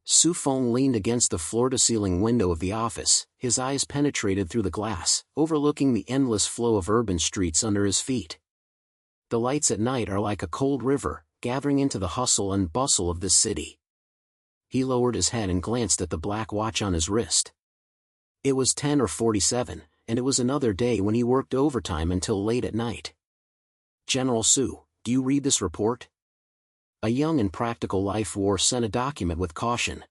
Xu Feng leaned against the floor-to-ceiling window of the office, his eyes penetrated through the glass, overlooking the endless flow of urban streets under his feet. The lights at night are like a cold river, gathering into the hustle and bustle of this city. He lowered his head and glanced at the black watch on his wrist. It was 10:47, and it was another day when he worked overtime until late at night. "General Xu, do you read this report?" A young and practical life war sent a document with caution.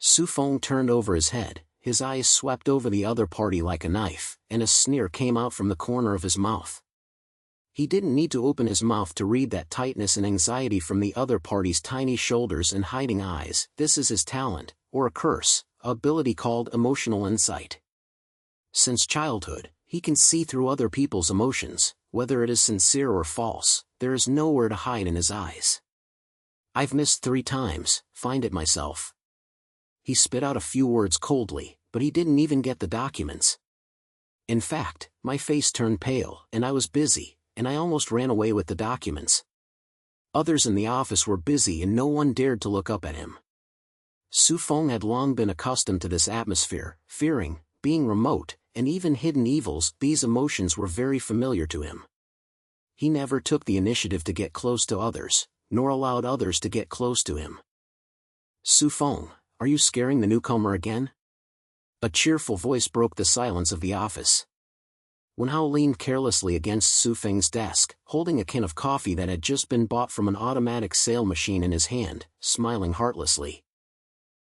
Xu Feng turned over his head, his eyes swept over the other party like a knife, and a sneer came out from the corner of his mouth. He didn't need to open his mouth to read that tightness and anxiety from the other party's tiny shoulders and hiding eyes. This is his talent, or a curse, a ability called emotional insight. Since childhood, he can see through other people's emotions, whether it is sincere or false. There is nowhere to hide in his eyes. "I've missed 3 times, find it myself." He spit out a few words coldly, but he didn't even get the documents. "In fact, my face turned pale, and I was busy, and I almost ran away with the documents." Others in the office were busy and no one dared to look up at him. Xu Feng had long been accustomed to this atmosphere, fearing, being remote, and even hidden evils. These emotions were very familiar to him. He never took the initiative to get close to others, nor allowed others to get close to him. "Xu Feng, are you scaring the newcomer again?" A cheerful voice broke the silence of the office. Wen Hao leaned carelessly against Xu Feng's desk, holding a can of coffee that had just been bought from an automatic sale machine in his hand, smiling heartlessly.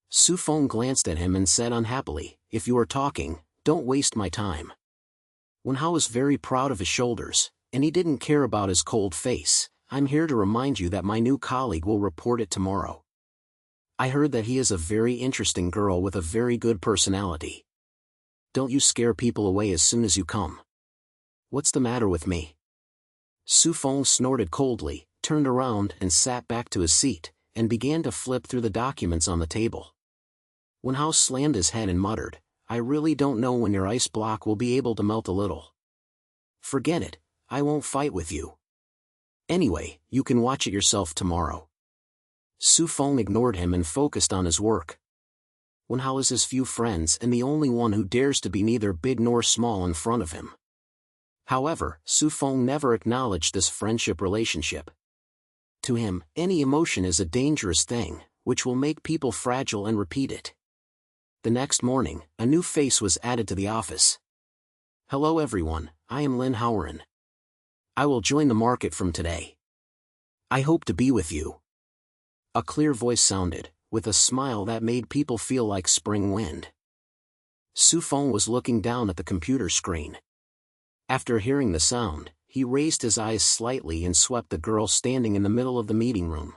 Xu Feng glanced at him and said unhappily, "If you are talking, don't waste my time." Wen Hao was very proud of his shoulders, and he didn't care about his cold face. "I'm here to remind you that my new colleague will report it tomorrow. I heard that he is a very interesting girl with a very good personality. Don't you scare people away as soon as you come." "What's the matter with me?" Xu Feng snorted coldly, turned around and sat back to his seat, and began to flip through the documents on the table. Wen Hao slammed his head and muttered, "I really don't know when your ice block will be able to melt a little. Forget it, I won't fight with you. Anyway, you can watch it yourself tomorrow." Xu Feng ignored him and focused on his work. Wen Hao is his few friends and the only one who dares to be neither big nor small in front of him. However, Xu Feng never acknowledged this friendship relationship. To him, any emotion is a dangerous thing, which will make people fragile and repeat it. The next morning, a new face was added to the office. "Hello everyone, I am Lin Haoran. I will join the market from today. I hope to be with you." A clear voice sounded, with a smile that made people feel like spring wind. Xu Feng was looking down at the computer screen. After hearing the sound, he raised his eyes slightly and swept the girl standing in the middle of the meeting room.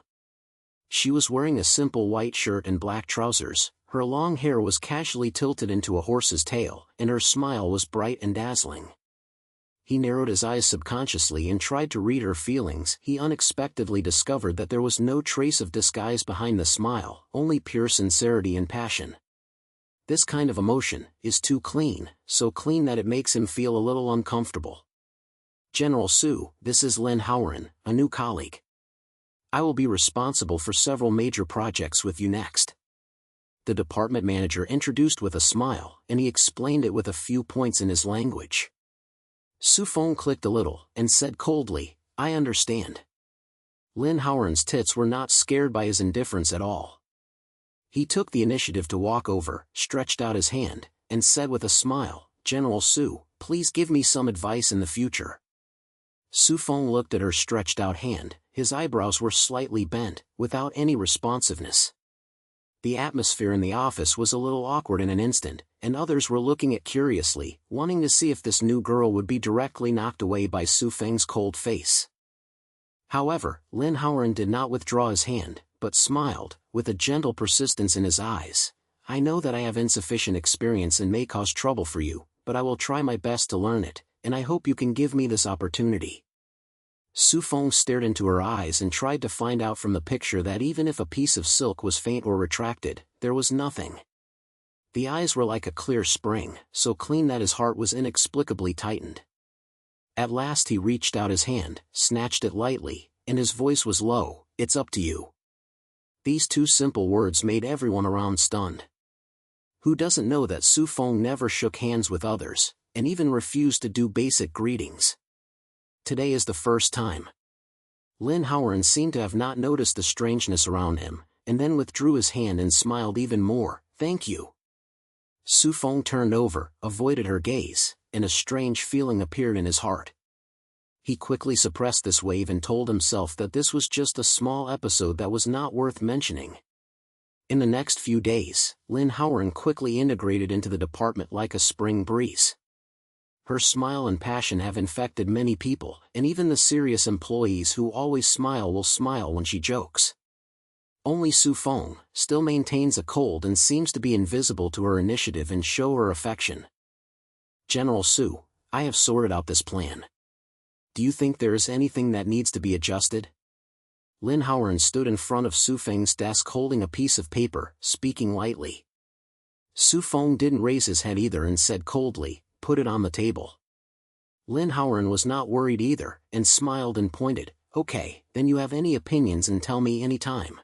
She was wearing a simple white shirt and black trousers, her long hair was casually tilted into a horse's tail, and her smile was bright and dazzling. He narrowed his eyes subconsciously and tried to read her feelings. He unexpectedly discovered that there was no trace of disguise behind the smile, only pure sincerity and passion. This kind of emotion is too clean, so clean that it makes him feel a little uncomfortable. "General Xu, this is Lin Haoran, a new colleague. I will be responsible for several major projects with you next." The department manager introduced with a smile, and he explained it with a few points in his language. Xu Feng clicked a little, and said coldly, "I understand." Lin Haoran's tits were not scared by his indifference at all. He took the initiative to walk over, stretched out his hand, and said with a smile, "General Xu, please give me some advice in the future." Xu Feng looked at her stretched out hand, his eyebrows were slightly bent, without any responsiveness. The atmosphere in the office was a little awkward in an instant, and others were looking at curiously, wanting to see if this new girl would be directly knocked away by Xu Feng's cold face. However, Lin Haoran did not withdraw his hand, but smiled, with a gentle persistence in his eyes. "I know that I have insufficient experience and may cause trouble for you, but I will try my best to learn it, and I hope you can give me this opportunity." Xu Feng stared into her eyes and tried to find out from the picture that even if a piece of silk was faint or retracted, there was nothing. The eyes were like a clear spring, so clean that his heart was inexplicably tightened. At last he reached out his hand, snatched it lightly, and his voice was low, "It's up to you." These two simple words made everyone around stunned. Who doesn't know that Xu Feng never shook hands with others, and even refused to do basic greetings? Today is the first time. Lin Haoran seemed to have not noticed the strangeness around him, and then withdrew his hand and smiled even more. "Thank you." Xu Feng turned over, avoided her gaze, and a strange feeling appeared in his heart. He quickly suppressed this wave and told himself that this was just a small episode that was not worth mentioning. In the next few days, Lin Haoran quickly integrated into the department like a spring breeze. Her smile and passion have infected many people, and even the serious employees who always smile will smile when she jokes. Only Xu Feng still maintains a cold and seems to be invisible to her initiative and show her affection. "General Xu, I have sorted out this plan. Do you think there is anything that needs to be adjusted?" Lin Haoran stood in front of Xu Feng's desk holding a piece of paper, speaking lightly. Xu Feng didn't raise his head either and said coldly, "Put it on the table." Lin Haoran was not worried either, and smiled and pointed, "Okay, then you have any opinions and tell me any time."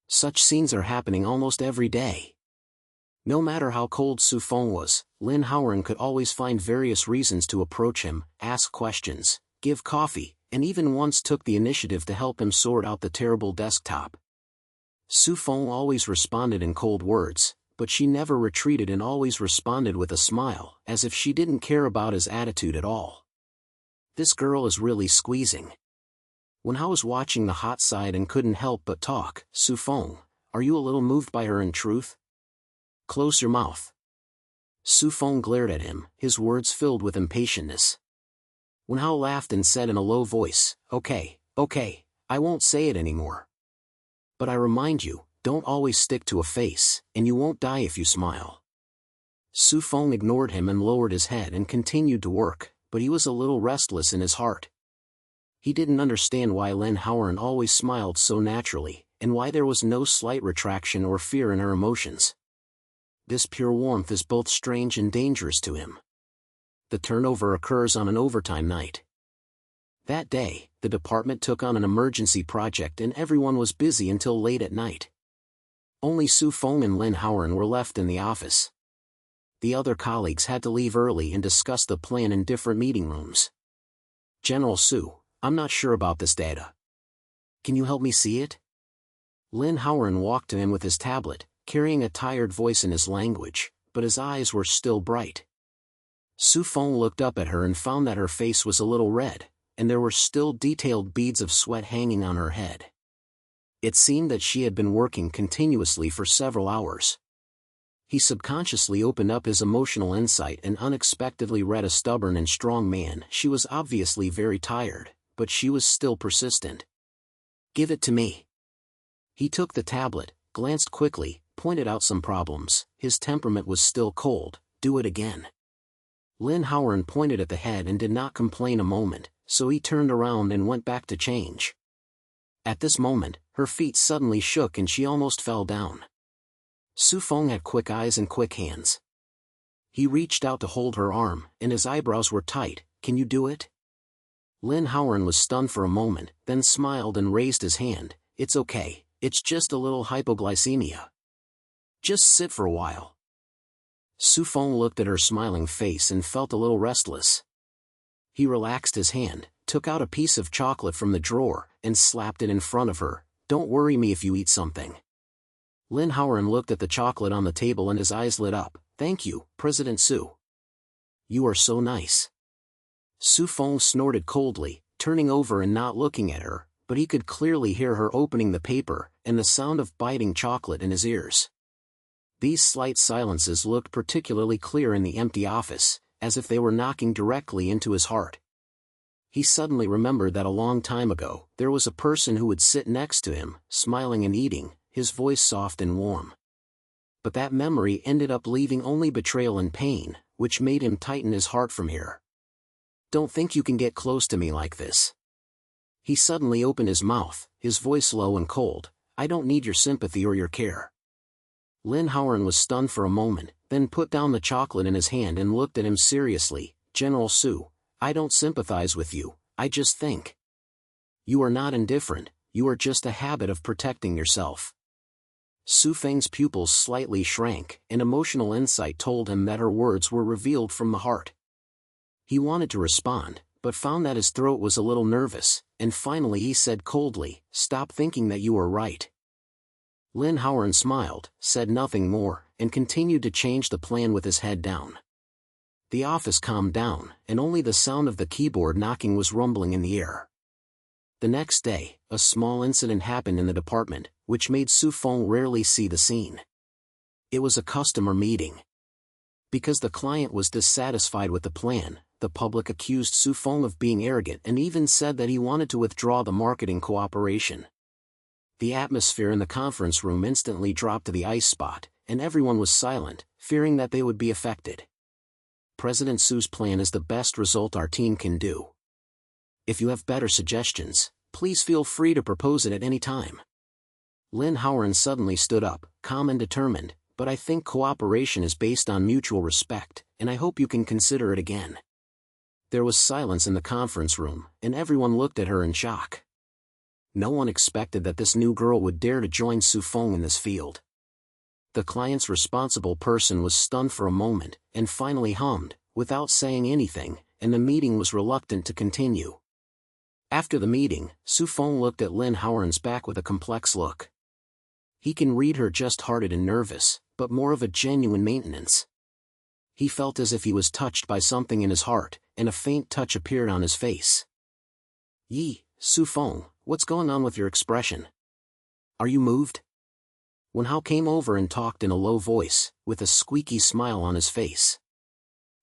Such scenes are happening almost every day. No matter how cold Xu Feng was, Lin Haoran could always find various reasons to approach him, ask questions, give coffee, and even once took the initiative to help him sort out the terrible desktop. Xu Feng always responded in cold words, but she never retreated and always responded with a smile, as if she didn't care about his attitude at all. This girl is really squeezing. When I was watching the hot side and couldn't help but talk, "Xu Feng, are you a little moved by her in truth? Close your mouth." Xu Feng glared at him, his words filled with impatientness. Wen Hao laughed and said in a low voice, okay, I won't say it anymore. But I remind you, don't always stick to a face, and you won't die if you smile. Xu Feng ignored him and lowered his head and continued to work, but he was a little restless in his heart. He didn't understand why Lin Haoran always smiled so naturally, and why there was no slight retraction or fear in her emotions. This pure warmth is both strange and dangerous to him. The turnover occurs on an overtime night. That day, the department took on an emergency project and everyone was busy until late at night. Only Xu Feng and Lin Haoran were left in the office. The other colleagues had to leave early and discuss the plan in different meeting rooms. "General Xu, I'm not sure about this data. Can you help me see it?" Lin Haoran walked to him with his tablet, carrying a tired voice in his language, but his eyes were still bright. Xu Feng looked up at her and found that her face was a little red, and there were still detailed beads of sweat hanging on her head. It seemed that she had been working continuously for several hours. He subconsciously opened up his emotional insight and unexpectedly read a stubborn and strong man. She was obviously very tired, but she was still persistent. "Give it to me." He took the tablet, glanced quickly, pointed out some problems. His temperament was still cold. "Do it again." Lin Haoran pointed at the head and did not complain a moment, so he turned around and went back to change. At this moment, her feet suddenly shook and she almost fell down. Xu Feng had quick eyes and quick hands. He reached out to hold her arm, and his eyebrows were tight. "Can you do it?" Lin Haoran was stunned for a moment, then smiled and raised his hand. "It's okay, it's just a little hypoglycemia. Just sit for a while." Xu Feng looked at her smiling face and felt a little restless. He relaxed his hand, took out a piece of chocolate from the drawer, and slapped it in front of her. "Don't worry me if you eat something." Lin Haoran looked at the chocolate on the table and his eyes lit up. "Thank you, President Xu. You are so nice." Xu Feng snorted coldly, turning over and not looking at her, but he could clearly hear her opening the paper, and the sound of biting chocolate in his ears. These slight silences looked particularly clear in the empty office, as if they were knocking directly into his heart. He suddenly remembered that a long time ago, there was a person who would sit next to him, smiling and eating, his voice soft and warm. But that memory ended up leaving only betrayal and pain, which made him tighten his heart from here. "Don't think you can get close to me like this." He suddenly opened his mouth, his voice low and cold. "I don't need your sympathy or your care." Lin Haoran was stunned for a moment, then put down the chocolate in his hand and looked at him seriously. "General Xu, I don't sympathize with you, I just think. You are not indifferent, you are just a habit of protecting yourself." Xu Feng's pupils slightly shrank, and emotional insight told him that her words were revealed from the heart. He wanted to respond, but found that his throat was a little nervous, and finally he said coldly, "Stop thinking that you are right." Lin Haoran smiled, said nothing more, and continued to change the plan with his head down. The office calmed down, and only the sound of the keyboard knocking was rumbling in the air. The next day, a small incident happened in the department, which made Xu Feng rarely see the scene. It was a customer meeting. Because the client was dissatisfied with the plan, the public accused Xu Feng of being arrogant and even said that he wanted to withdraw the marketing cooperation. The atmosphere in the conference room instantly dropped to the ice spot, and everyone was silent, fearing that they would be affected. President Su's plan is the best result our team can do. If you have better suggestions, please feel free to propose it at any time. Lin Haoran suddenly stood up, calm and determined, "But I think cooperation is based on mutual respect, and I hope you can consider it again." There was silence in the conference room, and everyone looked at her in shock. No one expected that this new girl would dare to join Xu Feng in this field. The client's responsible person was stunned for a moment, and finally hummed, without saying anything, and the meeting was reluctant to continue. After the meeting, Xu Feng looked at Lin Haoran's back with a complex look. He can read her just-hearted and nervous, but more of a genuine maintenance. He felt as if he was touched by something in his heart, and a faint touch appeared on his face. Xu Feng, what's going on with your expression? Are you moved?" Wen Hao came over and talked in a low voice, with a squeaky smile on his face.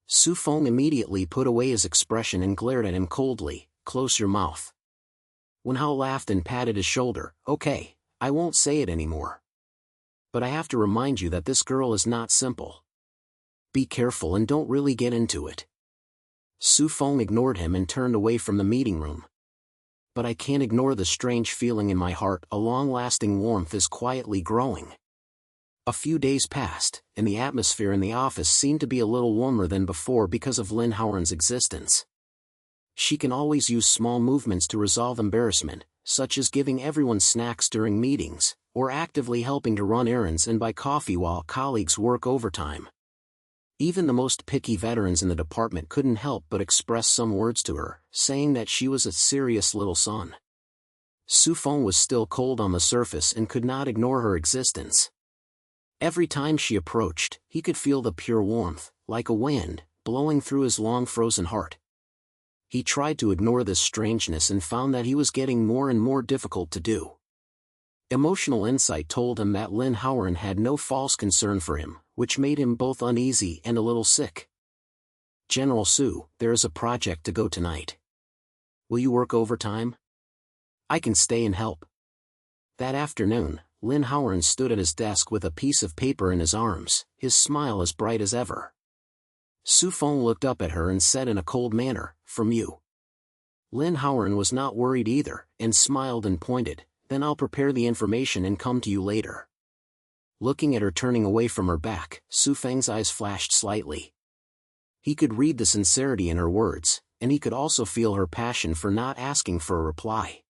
Xu Feng immediately put away his expression and glared at him coldly. "Close your mouth." Wen Hao laughed and patted his shoulder. "Okay, I won't say it anymore. But I have to remind you that this girl is not simple. Be careful and don't really get into it." Xu Feng ignored him and turned away from the meeting room. "But I can't ignore the strange feeling in my heart. A long-lasting warmth is quietly growing." A few days passed, and the atmosphere in the office seemed to be a little warmer than before because of Lin Haoran's existence. She can always use small movements to resolve embarrassment, such as giving everyone snacks during meetings, or actively helping to run errands and buy coffee while colleagues work overtime. Even the most picky veterans in the department couldn't help but express some words to her, saying that she was a serious little son. Xu Feng was still cold on the surface and could not ignore her existence. Every time she approached, he could feel the pure warmth, like a wind, blowing through his long-frozen heart. He tried to ignore this strangeness and found that he was getting more and more difficult to do. Emotional insight told him that Lin Haoran had no false concern for him, which made him both uneasy and a little sick. "General Su, there is a project to go tonight. Will you work overtime? I can stay and help." That afternoon, Lin Haoran stood at his desk with a piece of paper in his arms, his smile as bright as ever. Xu Feng looked up at her and said in a cold manner, "From you." Lin Haoran was not worried either, and smiled and pointed, "Then I'll prepare the information and come to you later." Looking at her turning away from her back, Xu Feng's eyes flashed slightly. He could read the sincerity in her words, and he could also feel her passion for not asking for a reply.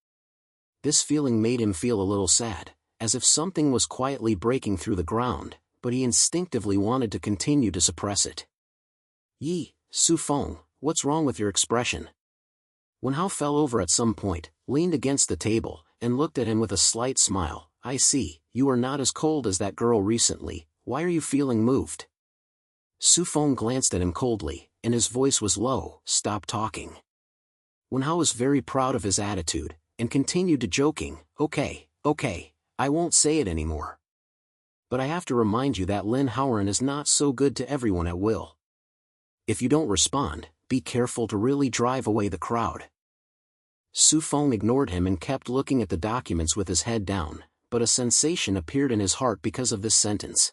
This feeling made him feel a little sad, as if something was quietly breaking through the ground, but he instinctively wanted to continue to suppress it. Xu Feng, what's wrong with your expression?" Wen Hao fell over at some point, leaned against the table, and looked at him with a slight smile. "I see, you are not as cold as that girl recently. Why are you feeling moved?" Xu Feng glanced at him coldly, and his voice was low. "Stop talking." Wen Hao was very proud of his attitude, and continued to joking, Okay, I won't say it anymore. But I have to remind you that Lin Haoran is not so good to everyone at will. If you don't respond, be careful to really drive away the crowd." Xu Feng ignored him and kept looking at the documents with his head down, but a sensation appeared in his heart because of this sentence.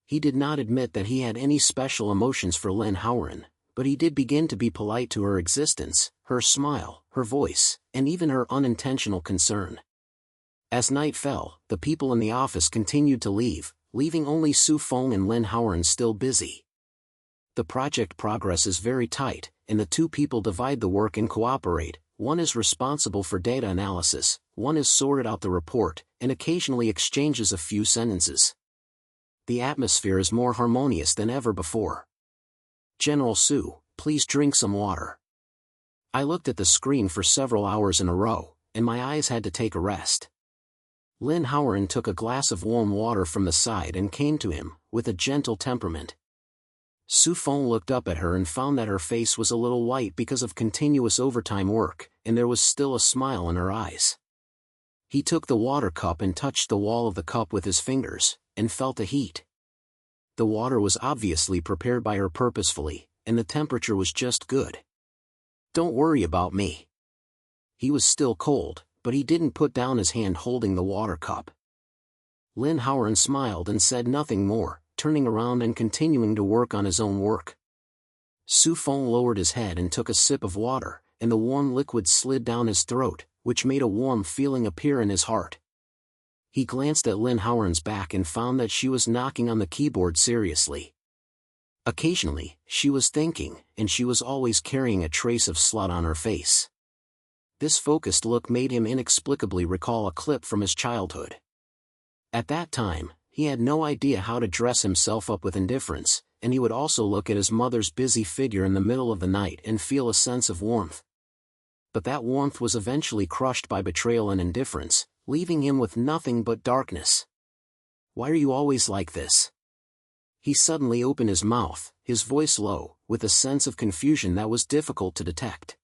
He did not admit that he had any special emotions for Lin Haoran, but he did begin to be polite to her existence, her smile, her voice, and even her unintentional concern. As night fell, the people in the office continued to leave, leaving only Xu Feng and Lin Haoran still busy. The project progress is very tight, and the two people divide the work and cooperate. One is responsible for data analysis, one is sorted out the report, and occasionally exchanges a few sentences. The atmosphere is more harmonious than ever before. General Xu, please drink some water. I looked at the screen for several hours in a row, and my eyes had to take a rest. Lin Haoran took a glass of warm water from the side and came to him, with a gentle temperament. Xu Feng looked up at her and found that her face was a little white because of continuous overtime work, and there was still a smile in her eyes. He took the water cup and touched the wall of the cup with his fingers, and felt a heat. The water was obviously prepared by her purposefully, and the temperature was just good. Don't worry about me. He was still cold, but he didn't put down his hand holding the water cup. Lin Haoran smiled and said nothing more, turning around and continuing to work on his own work. Xu Feng lowered his head and took a sip of water, and the warm liquid slid down his throat, which made a warm feeling appear in his heart. He glanced at Lin Haoran's back and found that she was knocking on the keyboard seriously. Occasionally, she was thinking, and she was always carrying a trace of slut on her face. This focused look made him inexplicably recall a clip from his childhood. At that time, he had no idea how to dress himself up with indifference, and he would also look at his mother's busy figure in the middle of the night and feel a sense of warmth. But that warmth was eventually crushed by betrayal and indifference, leaving him with nothing but darkness. Why are you always like this? He suddenly opened his mouth, his voice low, with a sense of confusion that was difficult to detect.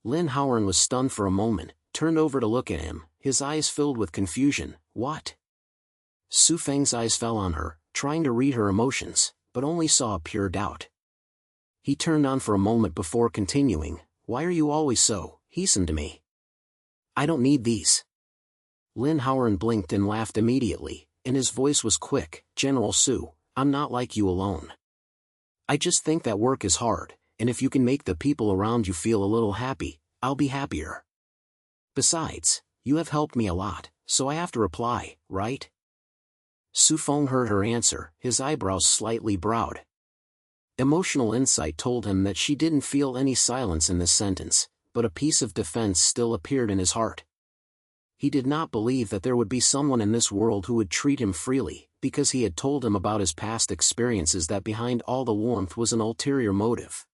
Lin Haoran was stunned for a moment, turned over to look at him, his eyes filled with confusion. What? Xu Feng's eyes fell on her, trying to read her emotions, but only saw pure doubt. He turned on for a moment before continuing, why are you always so, hasten to me? I don't need these. Lin Haoran blinked and laughed immediately, and his voice was quick, General Xu, I'm not like you alone. I just think that work is hard, and if you can make the people around you feel a little happy, I'll be happier. Besides, you have helped me a lot, so I have to reply, right? Xu Feng heard her answer, his eyebrows slightly browed. Emotional insight told him that she didn't feel any silence in this sentence, but a piece of defense still appeared in his heart. He did not believe that there would be someone in this world who would treat him freely, because he had told him about his past experiences that behind all the warmth was an ulterior motive.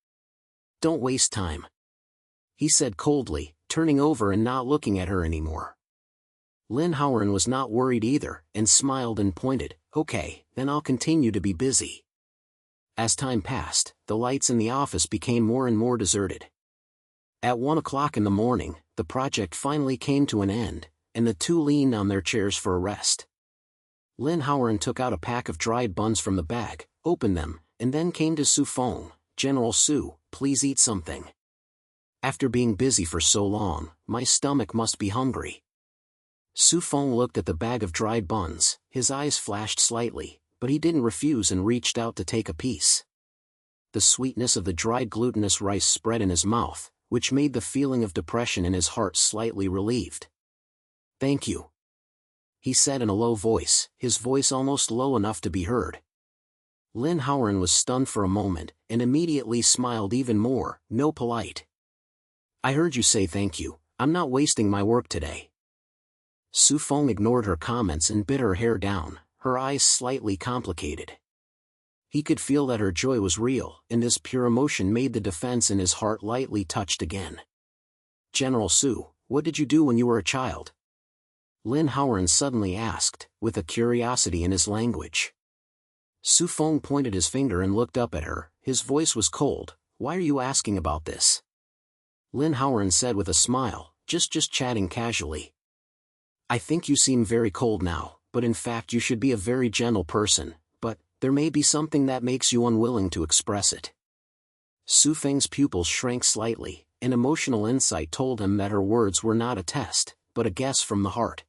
Don't waste time, he said coldly, turning over and not looking at her anymore. Lin Haoran was not worried either, and smiled and pointed, okay, then I'll continue to be busy. As time passed, the lights in the office became more and more deserted. At 1 o'clock in the morning, the project finally came to an end, and the two leaned on their chairs for a rest. Lin Haoran took out a pack of dried buns from the bag, opened them, and then came to Xu Feng, General Xu, please eat something. After being busy for so long, my stomach must be hungry. Xu Feng looked at the bag of dried buns, his eyes flashed slightly, but he didn't refuse and reached out to take a piece. The sweetness of the dried glutinous rice spread in his mouth, which made the feeling of depression in his heart slightly relieved. Thank you, he said in a low voice, his voice almost low enough to be heard. Lin Haoran was stunned for a moment, and immediately smiled even more, no polite. I heard you say thank you, I'm not wasting my work today. Xu Feng ignored her comments and bit her hair down, her eyes slightly complicated. He could feel that her joy was real, and this pure emotion made the defense in his heart lightly touched again. General Xu, what did you do when you were a child? Lin Haoran suddenly asked, with a curiosity in his language. Xu Feng pointed his finger and looked up at her, his voice was cold, why are you asking about this? Lin Haoran said with a smile, just chatting casually. I think you seem very cold now, but in fact you should be a very gentle person, but there may be something that makes you unwilling to express it. Xu Feng's pupils shrank slightly, and emotional insight told him that her words were not a test, but a guess from the heart.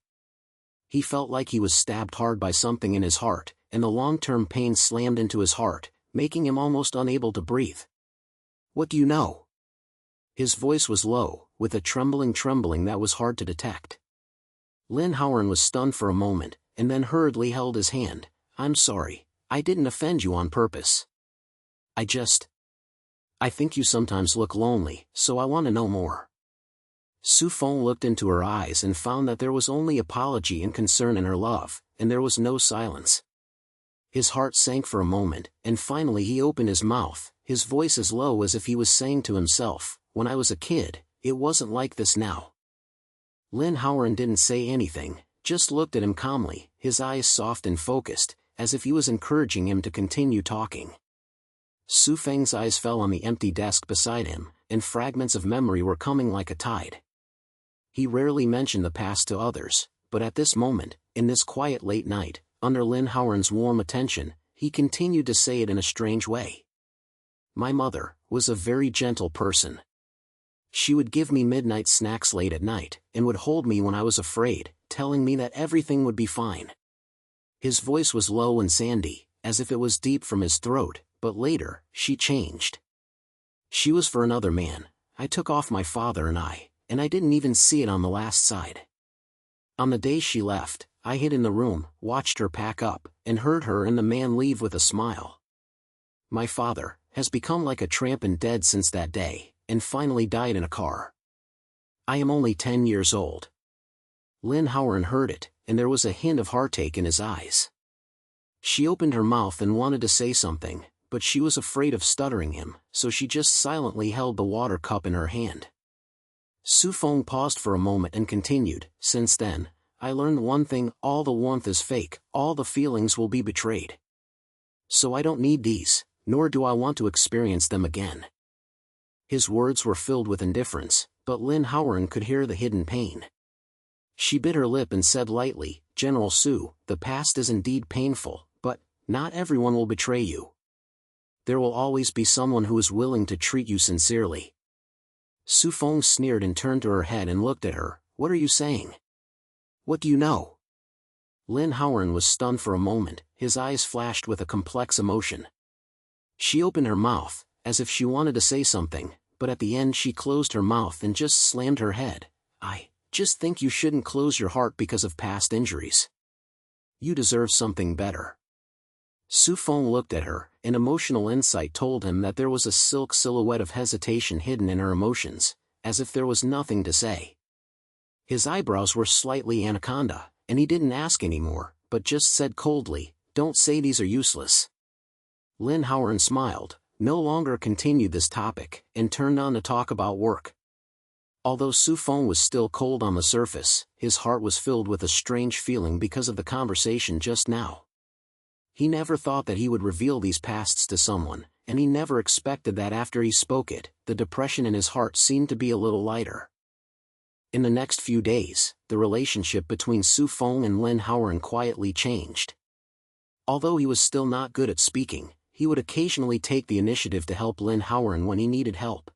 He felt like he was stabbed hard by something in his heart, and the long-term pain slammed into his heart, making him almost unable to breathe. What do you know? His voice was low, with a trembling that was hard to detect. Lin Haoran was stunned for a moment, and then hurriedly held his hand. I'm sorry, I didn't offend you on purpose. I think you sometimes look lonely, so I want to know more. Xu Feng looked into her eyes and found that there was only apology and concern in her love, and there was no silence. His heart sank for a moment, and finally he opened his mouth, his voice as low as if he was saying to himself, "When I was a kid, it wasn't like this now." Lin Haoran didn't say anything, just looked at him calmly, his eyes soft and focused, as if he was encouraging him to continue talking. Xu Feng's eyes fell on the empty desk beside him, and fragments of memory were coming like a tide. He rarely mentioned the past to others, but at this moment, in this quiet late night, under Lin Haoran's warm attention, he continued to say it in a strange way. "My mother was a very gentle person. She would give me midnight snacks late at night, and would hold me when I was afraid, telling me that everything would be fine." His voice was low and sandy, as if it was deep from his throat, but later, she changed. "She was for another man. I took off my father and I didn't even see it on the last side. On the day she left, I hid in the room, watched her pack up, and heard her and the man leave with a smile. My father has become like a tramp and dead since that day, and finally died in a car. I am only 10 years old." Lin Haoran heard it, and there was a hint of heartache in his eyes. She opened her mouth and wanted to say something, but she was afraid of stuttering him, so she just silently held the water cup in her hand. Xu Feng paused for a moment and continued, "Since then, I learned one thing: all the warmth is fake, all the feelings will be betrayed. So I don't need these, nor do I want to experience them again." His words were filled with indifference, but Lin Haoran could hear the hidden pain. She bit her lip and said lightly, "General Xu, the past is indeed painful, but not everyone will betray you. There will always be someone who is willing to treat you sincerely." Xu Feng sneered and turned to her head and looked at her. "What are you saying? What do you know?" Lin Haoran was stunned for a moment, his eyes flashed with a complex emotion. She opened her mouth, as if she wanted to say something, but at the end she closed her mouth and just slammed her head. "I just think you shouldn't close your heart because of past injuries. You deserve something better." Xu Feng looked at her, and emotional insight told him that there was a silk silhouette of hesitation hidden in her emotions, as if there was nothing to say. His eyebrows were slightly anaconda, and he didn't ask anymore, but just said coldly, "Don't say these are useless." Lin Haoran smiled, no longer continued this topic, and turned on to talk about work. Although Xu Feng was still cold on the surface, his heart was filled with a strange feeling because of the conversation just now. He never thought that he would reveal these pasts to someone, and he never expected that after he spoke it, the depression in his heart seemed to be a little lighter. In the next few days, the relationship between Xu Feng and Lin Haoran quietly changed. Although he was still not good at speaking, he would occasionally take the initiative to help Lin Haoran when he needed help.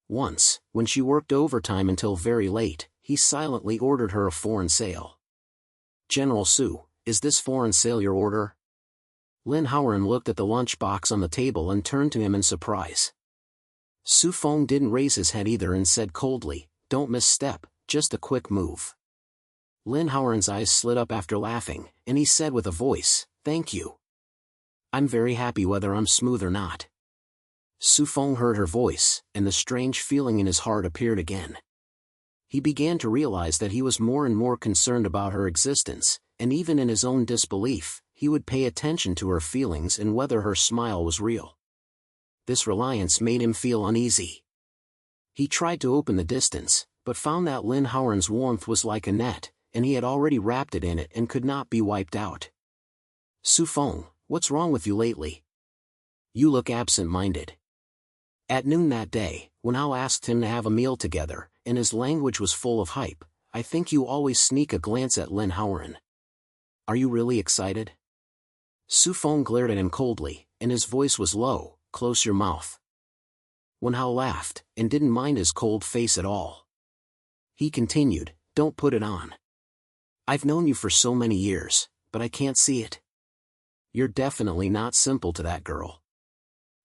Once, when she worked overtime until very late, he silently ordered her a foreign sale. "General Xu, is this foreign sale your order?" Lin Haoran looked at the lunchbox on the table and turned to him in surprise. Xu Feng didn't raise his head either and said coldly, "Don't misstep, just a quick move." Lin Haoran's eyes slid up after laughing, and he said with a voice, "Thank you. I'm very happy whether I'm smooth or not." Xu Feng heard her voice, and the strange feeling in his heart appeared again. He began to realize that he was more and more concerned about her existence, and even in his own disbelief, he would pay attention to her feelings and whether her smile was real. This reliance made him feel uneasy. He tried to open the distance, but found that Lin Haoran's warmth was like a net, and he had already wrapped it in it and could not be wiped out. "Xu Feng, what's wrong with you lately? You look absent-minded." At noon that day, when Hao asked him to have a meal together, and his language was full of hype, "I think you always sneak a glance at Lin Haoran. Are you really excited?" Xu Feng glared at him coldly, and his voice was low, "Close your mouth." When Hao laughed, and didn't mind his cold face at all, he continued, "Don't put it on. I've known you for so many years, but I can't see it. You're definitely not simple to that girl."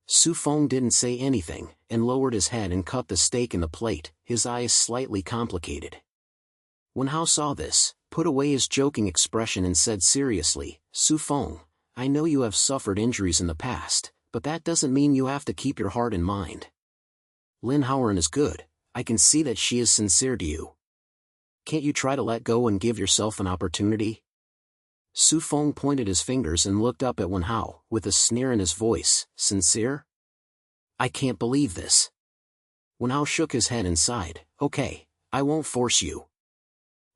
Xu Feng didn't say anything, and lowered his head and cut the steak in the plate, his eyes slightly complicated. When Hao saw this, put away his joking expression and said seriously, "Xu Feng, I know you have suffered injuries in the past, but that doesn't mean you have to keep your heart in mind. Lin Haoran is good, I can see that she is sincere to you. Can't you try to let go and give yourself an opportunity? Xu Feng pointed his fingers and looked up at Wen Hao, with a sneer in his voice. Sincere? I can't believe this. Wen Hao shook his head and sighed. Okay, I won't force you.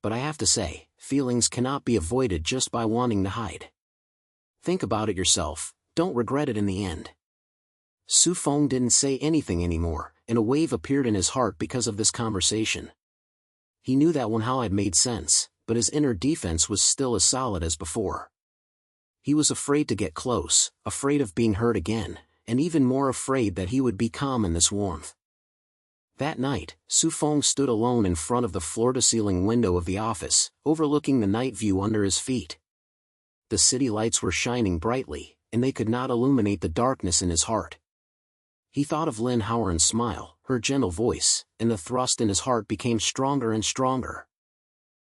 But I have to say, feelings cannot be avoided just by wanting to hide. Think about it yourself, don't regret it in the end. Xu Feng didn't say anything anymore, and a wave appeared in his heart because of this conversation. He knew that Wen Hao had made sense, but his inner defense was still as solid as before. He was afraid to get close, afraid of being hurt again, and even more afraid that he would be calm in this warmth. That night, Xu Feng stood alone in front of the floor-to-ceiling window of the office, overlooking the night view under his feet. The city lights were shining brightly, and they could not illuminate the darkness in his heart. He thought of Lin Haoran's smile, her gentle voice, and the thrust in his heart became stronger and stronger.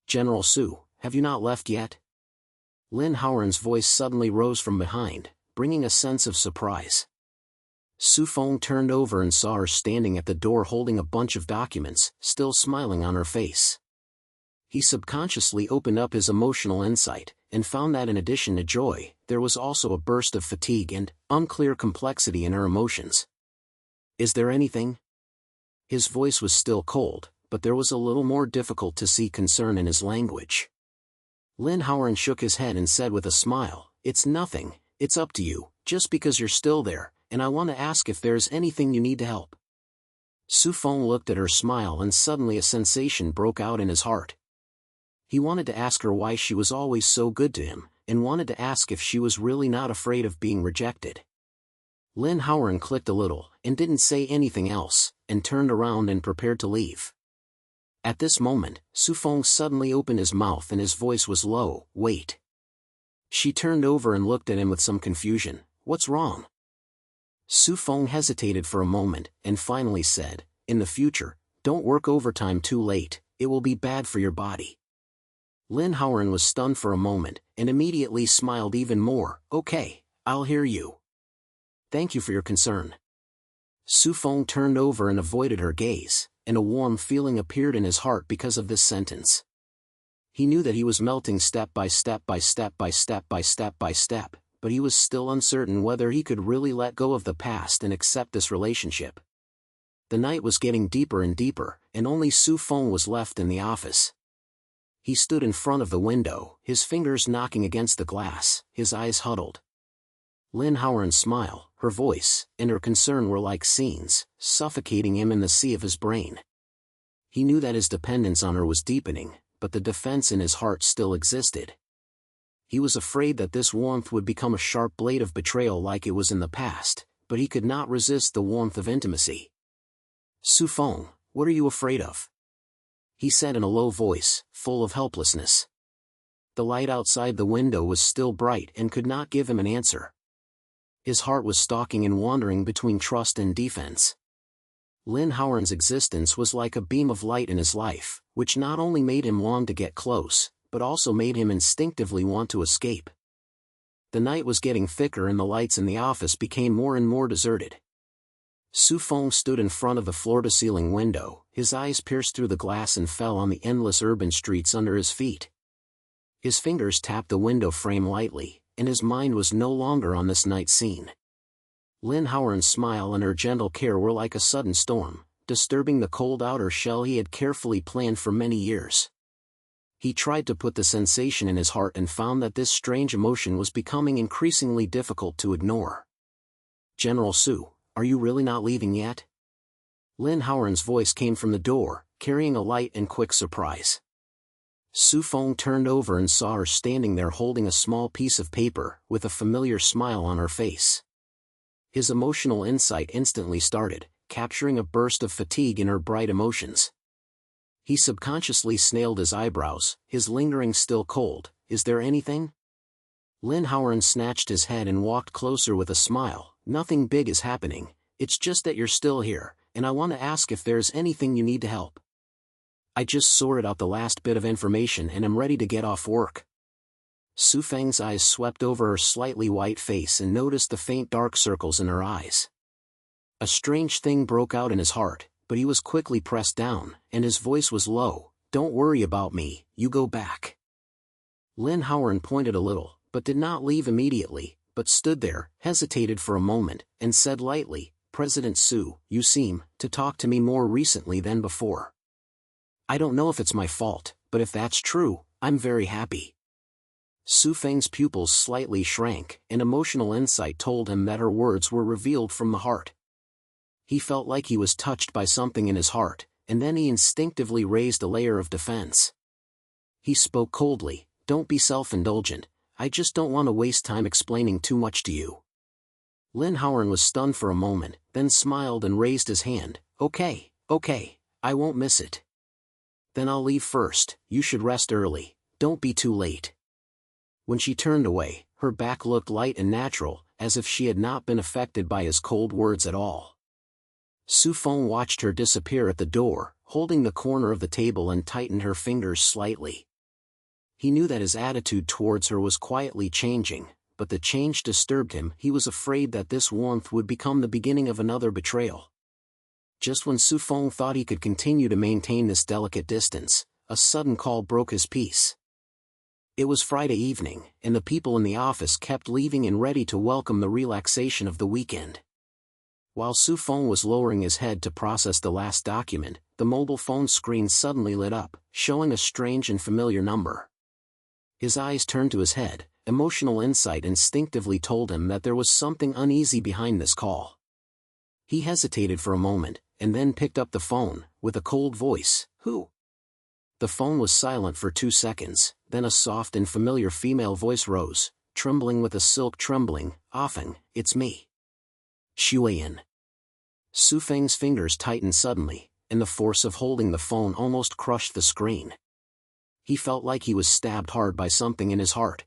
General Xu, have you not left yet? Lin Haoran's voice suddenly rose from behind, bringing a sense of surprise. Xu Feng turned over and saw her standing at the door holding a bunch of documents, still smiling on her face. He subconsciously opened up his emotional insight, and found that in addition to joy, there was also a burst of fatigue and unclear complexity in her emotions. Is there anything? His voice was still cold, but there was a little more difficult to see concern in his language. Lin Haoran shook his head and said with a smile, It's nothing, it's up to you, just because you're still there, and I want to ask if there's anything you need to help. Xu Feng looked at her smile and suddenly a sensation broke out in his heart. He wanted to ask her why she was always so good to him, and wanted to ask if she was really not afraid of being rejected. Lin Haoran clicked a little, and didn't say anything else, and turned around and prepared to leave. At this moment, Xu Feng suddenly opened his mouth and his voice was low. Wait. She turned over and looked at him with some confusion. What's wrong? Xu Feng hesitated for a moment, and finally said, In the future, don't work overtime too late, it will be bad for your body. Lin Haoran was stunned for a moment, and immediately smiled even more. Okay, I'll hear you. Thank you for your concern. Xu Feng turned over and avoided her gaze, and a warm feeling appeared in his heart because of this sentence. He knew that he was melting step by step by step by step by step by step, but he was still uncertain whether he could really let go of the past and accept this relationship. The night was getting deeper and deeper, and only Xu Feng was left in the office. He stood in front of the window, his fingers knocking against the glass, his eyes huddled. Lin Haoran's smile, her voice, and her concern were like scenes, suffocating him in the sea of his brain. He knew that his dependence on her was deepening, but the defense in his heart still existed. He was afraid that this warmth would become a sharp blade of betrayal like it was in the past, but he could not resist the warmth of intimacy. Xu Feng, what are you afraid of? He said in a low voice, full of helplessness. The light outside the window was still bright and could not give him an answer. His heart was stalking and wandering between trust and defense. Lin Haoran's existence was like a beam of light in his life, which not only made him long to get close, but also made him instinctively want to escape. The night was getting thicker and the lights in the office became more and more deserted. Xu Feng stood in front of the floor-to-ceiling window, his eyes pierced through the glass and fell on the endless urban streets under his feet. His fingers tapped the window frame lightly, and his mind was no longer on this night scene. Lin Haoran's smile and her gentle care were like a sudden storm, disturbing the cold outer shell he had carefully planned for many years. He tried to put the sensation in his heart and found that this strange emotion was becoming increasingly difficult to ignore. General Xu, are you really not leaving yet? Lin Haoran's voice came from the door, carrying a light and quick surprise. Xu Feng turned over and saw her standing there holding a small piece of paper, with a familiar smile on her face. His emotional insight instantly started, capturing a burst of fatigue in her bright emotions. He subconsciously snailed his eyebrows, his lingering still cold. Is there anything? Lin Haoran snatched his head and walked closer with a smile. Nothing big is happening, it's just that you're still here, and I want to ask if there's anything you need to help. I just sorted out the last bit of information and am ready to get off work. Xu Feng's eyes swept over her slightly white face and noticed the faint dark circles in her eyes. A strange thing broke out in his heart. but he was quickly pressed down, and his voice was low. "Don't worry about me, you go back." Lin Haoran pointed a little, but did not leave immediately, but stood there, hesitated for a moment, and said lightly, "President Xu, you seem to talk to me more recently than before. I don't know if it's my fault, but if that's true, I'm very happy." Xu Feng's pupils slightly shrank, and emotional insight told him that her words were revealed from the heart. He felt like he was touched by something in his heart, and then he instinctively raised a layer of defense. He spoke coldly, "Don't be self-indulgent, I just don't want to waste time explaining too much to you." Lin Haoran was stunned for a moment, then smiled and raised his hand. Okay, I won't miss it. Then I'll leave first, you should rest early, don't be too late." When she turned away, her back looked light and natural, as if she had not been affected by his cold words at all. Xu Feng watched her disappear at the door, holding the corner of the table, and tightened her fingers slightly. He knew that his attitude towards her was quietly changing, but the change disturbed him. He was afraid that this warmth would become the beginning of another betrayal. Just when Xu Feng thought he could continue to maintain this delicate distance, a sudden call broke his peace. It was Friday evening, and the people in the office kept leaving and ready to welcome the relaxation of the weekend. While Xu Feng was lowering his head to process the last document, the mobile phone screen suddenly lit up, showing a strange and familiar number. His eyes turned to his head. Emotional insight instinctively told him that there was something uneasy behind this call. He hesitated for a moment, and then picked up the phone, with a cold voice. "Who?" The phone was silent for 2 seconds, then a soft and familiar female voice rose, trembling with a silk trembling. "Ah Feng, it's me. Xuan." Xu Feng's fingers tightened suddenly, and the force of holding the phone almost crushed the screen. He felt like he was stabbed hard by something in his heart.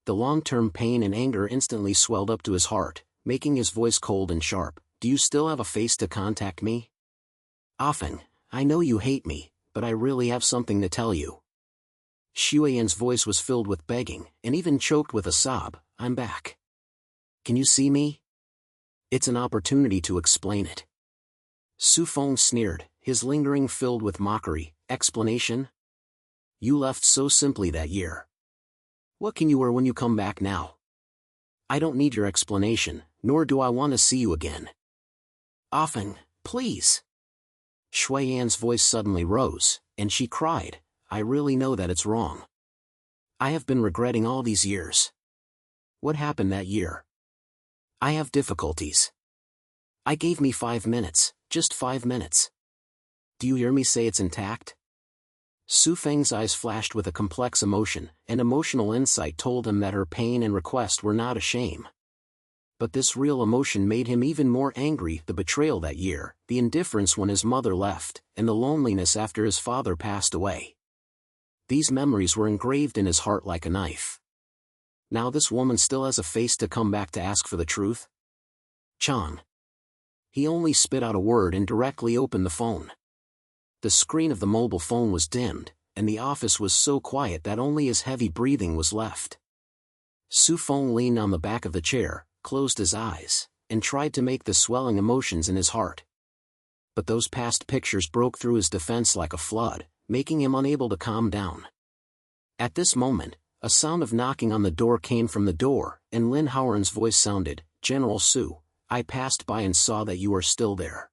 The long-term pain and anger instantly swelled up to his heart, making his voice cold and sharp. "Do you still have a face to contact me? Ah Feng, I know you hate me, but I really have something to tell you." Xuan's voice was filled with begging, and even choked with a sob. "I'm back. Can you see me? It's an opportunity to explain it." Xu Feng sneered, his lingering filled with mockery. "Explanation? You left so simply that year. What can you wear when you come back now? I don't need your explanation, nor do I want to see you again." "Ah Feng, please." Xuan's voice suddenly rose, and she cried, "I really know that it's wrong. I have been regretting all these years. What happened that year? I have difficulties. I gave me 5 minutes, just 5 minutes. Do you hear me say it's intact?" Xu Feng's eyes flashed with a complex emotion, and emotional insight told him that her pain and request were not a shame. But this real emotion made him even more angry. The betrayal that year, the indifference when his mother left, and the loneliness after his father passed away. These memories were engraved in his heart like a knife. Now this woman still has a face to come back to ask for the truth? "Chan." He only spit out a word and directly opened the phone. The screen of the mobile phone was dimmed, and the office was so quiet that only his heavy breathing was left. Xu Feng leaned on the back of the chair, closed his eyes, and tried to make the swelling emotions in his heart. But those past pictures broke through his defense like a flood, making him unable to calm down. At this moment, a sound of knocking on the door came from the door, and Lin Haoran's voice sounded, "General Xu, I passed by and saw that you are still there.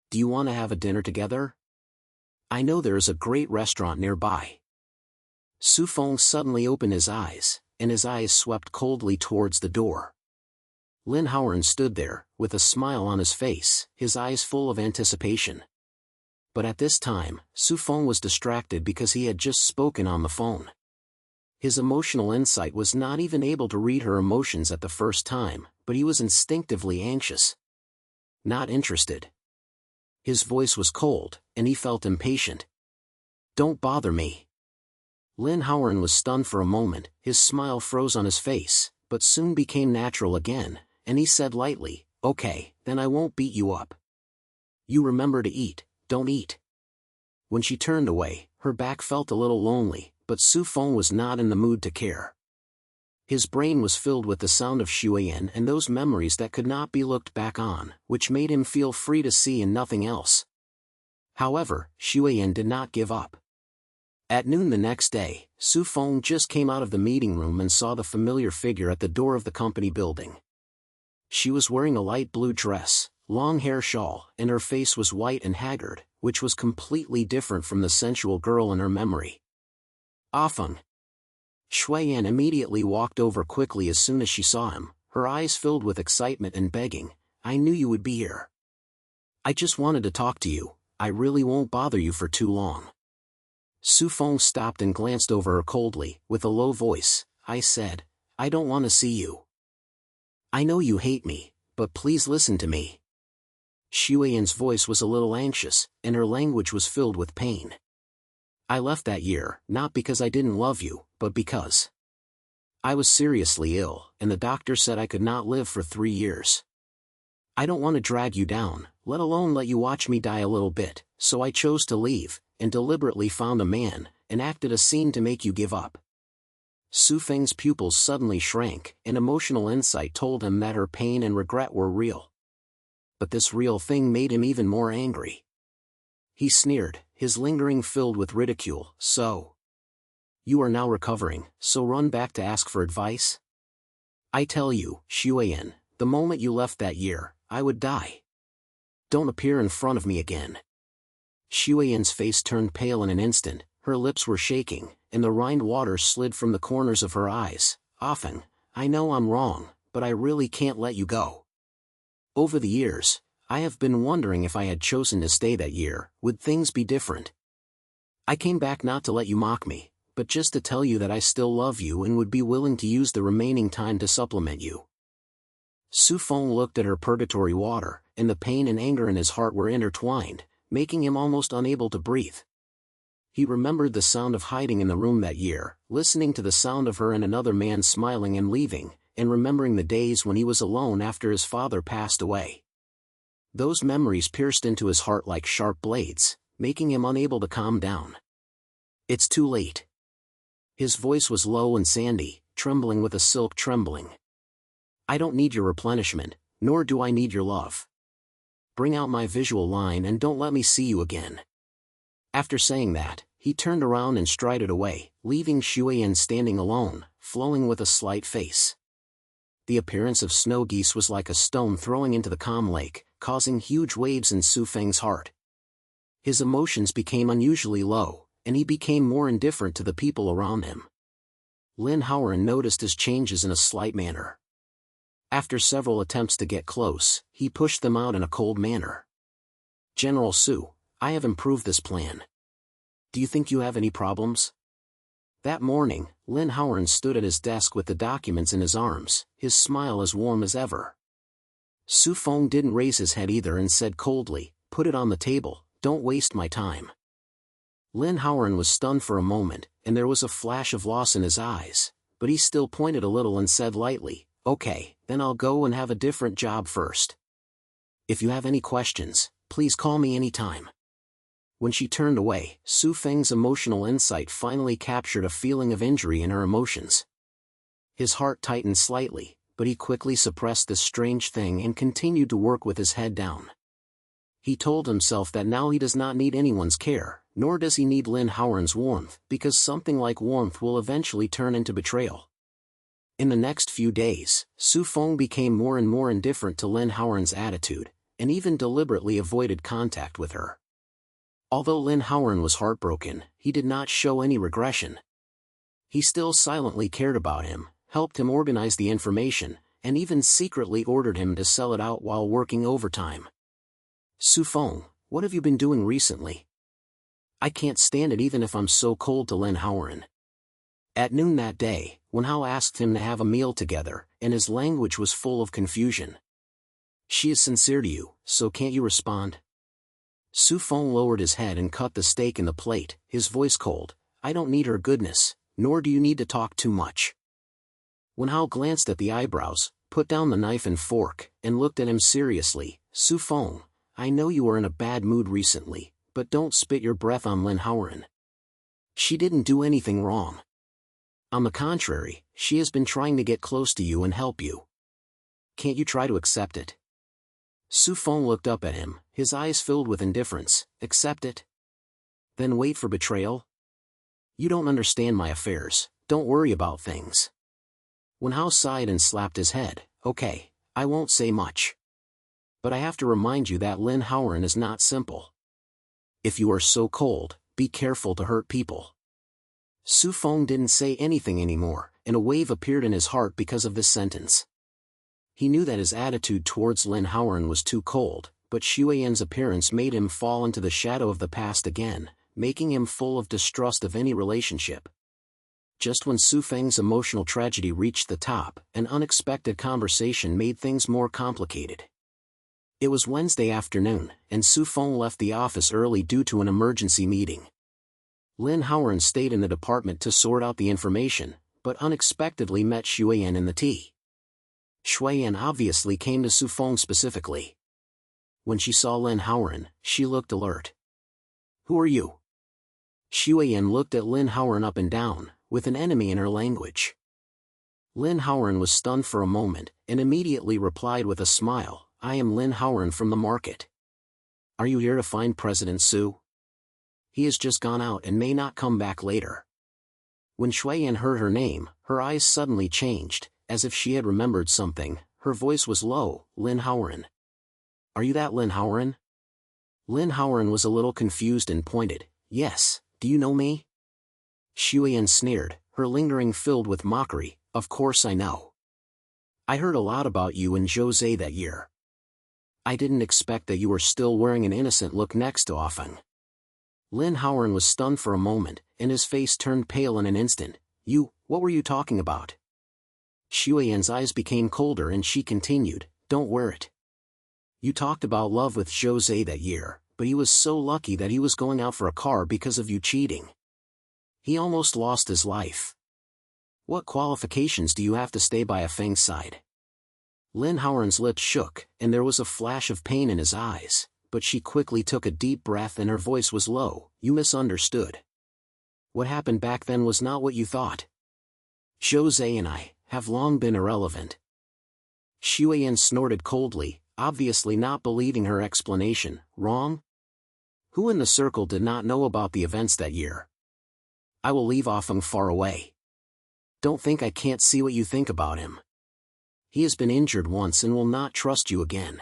Do you want to have a dinner together? I know there is a great restaurant nearby." Xu Feng suddenly opened his eyes, and his eyes swept coldly towards the door. Lin Haoran stood there, with a smile on his face, his eyes full of anticipation. But at this time, Xu Feng was distracted because he had just spoken on the phone. His emotional insight was not even able to read her emotions at the first time, but he was instinctively anxious. Not interested. His voice was cold, and he felt impatient. "Don't bother me." Lin Haoran was stunned for a moment, his smile froze on his face, but soon became natural again, and he said lightly, "Okay, then I won't beat you up. You remember to eat, don't eat." When she turned away, her back felt a little lonely, but Xu Feng was not in the mood to care. His brain was filled with the sound of Xuan and those memories that could not be looked back on, which made him feel free to see and nothing else. However, Xuan did not give up. At noon the next day, Xu Feng just came out of the meeting room and saw the familiar figure at the door of the company building. She was wearing a light blue dress, long hair shawl, and her face was white and haggard, which was completely different from the sensual girl in her memory. Feng. Xuan immediately walked over quickly as soon as she saw him, her eyes filled with excitement and begging, "I knew you would be here. I just wanted to talk to you, I really won't bother you for too long." Xu Feng stopped and glanced over her coldly, with a low voice. "I said, I don't want to see you. I know you hate me, but please listen to me." Xuan's voice was a little anxious, and her language was filled with pain. "I left that year, not because I didn't love you, but because I was seriously ill, and the doctor said I could not live for 3 years. I don't want to drag you down, let alone let you watch me die a little bit, so I chose to leave, and deliberately found a man, and acted a scene to make you give up." Xu Feng's pupils suddenly shrank, and emotional insight told him that her pain and regret were real. But this real thing made him even more angry. He sneered, his lingering filled with ridicule. "So you are now recovering, so run back to ask for advice? I tell you, Xuan, the moment you left that year, I would die. Don't appear in front of me again." Xuan's face turned pale in an instant, her lips were shaking, and the Rhine water slid from the corners of her eyes. "Feng, I know I'm wrong, but I really can't let you go. Over the years, I have been wondering if I had chosen to stay that year, would things be different? I came back not to let you mock me, but just to tell you that I still love you and would be willing to use the remaining time to supplement you." Xu Feng looked at her purgatory water, and the pain and anger in his heart were intertwined, making him almost unable to breathe. He remembered the sound of hiding in the room that year, listening to the sound of her and another man smiling and leaving, and remembering the days when he was alone after his father passed away. Those memories pierced into his heart like sharp blades, making him unable to calm down. "It's too late." His voice was low and sandy, trembling with a silk trembling. "I don't need your replenishment, nor do I need your love. Bring out my visual line and don't let me see you again." After saying that, he turned around and strided away, leaving Xuan standing alone, flowing with a slight face. The appearance of snow geese was like a stone throwing into the calm lake, causing huge waves in Xu Feng's heart. His emotions became unusually low, and he became more indifferent to the people around him. Lin Haoran noticed his changes in a slight manner. After several attempts to get close, he pushed them out in a cold manner. "General Xu, I have improved this plan. Do you think you have any problems?" That morning, Lin Haoran stood at his desk with the documents in his arms, his smile as warm as ever. Xu Feng didn't raise his head either and said coldly, "Put it on the table, don't waste my time." Lin Haoran was stunned for a moment, and there was a flash of loss in his eyes, but he still pointed a little and said lightly, "Okay, then I'll go and have a different job first. If you have any questions, please call me anytime." When she turned away, Xu Feng's emotional insight finally captured a feeling of injury in her emotions. His heart tightened slightly, but he quickly suppressed this strange thing and continued to work with his head down. He told himself that now he does not need anyone's care, nor does he need Lin Haoran's warmth, because something like warmth will eventually turn into betrayal. In the next few days, Xu Feng became more and more indifferent to Lin Haoran's attitude, and even deliberately avoided contact with her. Although Lin Haoran was heartbroken, he did not show any regression. He still silently cared about him, helped him organize the information, and even secretly ordered him to sell it out while working overtime. "Xu Feng, what have you been doing recently? I can't stand it even if I'm so cold to Lin Haoran." At noon that day, Wen Hao asked him to have a meal together, and his language was full of confusion. "She is sincere to you, so can't you respond?" Xu Feng lowered his head and cut the steak in the plate, his voice cold. "I don't need her goodness, nor do you need to talk too much." Wen Hao glanced at the eyebrows, put down the knife and fork, and looked at him seriously. "Xu Feng, I know you are in a bad mood recently, but don't spit your breath on Lin Haoran. She didn't do anything wrong. On the contrary, she has been trying to get close to you and help you. Can't you try to accept it? Xu Feng looked up at him, his eyes filled with indifference. Accept it? Then wait for betrayal? You don't understand my affairs, don't worry about things. Wen Hao sighed and slapped his head. Okay, I won't say much. But I have to remind you that Lin Haoran is not simple. If you are so cold, be careful to hurt people. Xu Feng didn't say anything anymore, and a wave appeared in his heart because of this sentence. He knew that his attitude towards Lin Haoran was too cold, but Xu Yan's appearance made him fall into the shadow of the past again, making him full of distrust of any relationship. Just when Xu Feng's emotional tragedy reached the top, an unexpected conversation made things more complicated. It was Wednesday afternoon, and Xu Feng left the office early due to an emergency meeting. Lin Haoran stayed in the department to sort out the information, but unexpectedly met Xu Yan in the tea. Xu Yan obviously came to Xu Feng specifically. When she saw Lin Haoran, she looked alert. Who are you? Xu Yan looked at Lin Haoran up and down, with an enemy in her language. Lin Haoran was stunned for a moment, and immediately replied with a smile, I am Lin Haoran from the market. Are you here to find President Xu? He has just gone out and may not come back later. When Xu Yan heard her name, her eyes suddenly changed, as if she had remembered something. Her voice was low. Lin Haoran. Are you that Lin Haoran? Lin Haoran was a little confused and pointed. Yes, do you know me? Xu Yan sneered, her lingering filled with mockery. Of course I know. I heard a lot about you in Zhou that year. I didn't expect that you were still wearing an innocent look next to Xu Feng. Lin Haoran was stunned for a moment, and his face turned pale in an instant. What were you talking about? Xu Yan's eyes became colder and she continued, don't wear it. You talked about love with Zhou that year, but he was so lucky that he was going out for a car because of you cheating. He almost lost his life. What qualifications do you have to stay by Xu Feng's side? Lin Haoran's lips shook, and there was a flash of pain in his eyes, but she quickly took a deep breath and her voice was low. You misunderstood. What happened back then was not what you thought. Zhou and I have long been irrelevant. Xu Yan snorted coldly, obviously not believing her explanation. Wrong? Who in the circle did not know about the events that year? I will leave Xu Feng far away. Don't think I can't see what you think about him. He has been injured once and will not trust you again.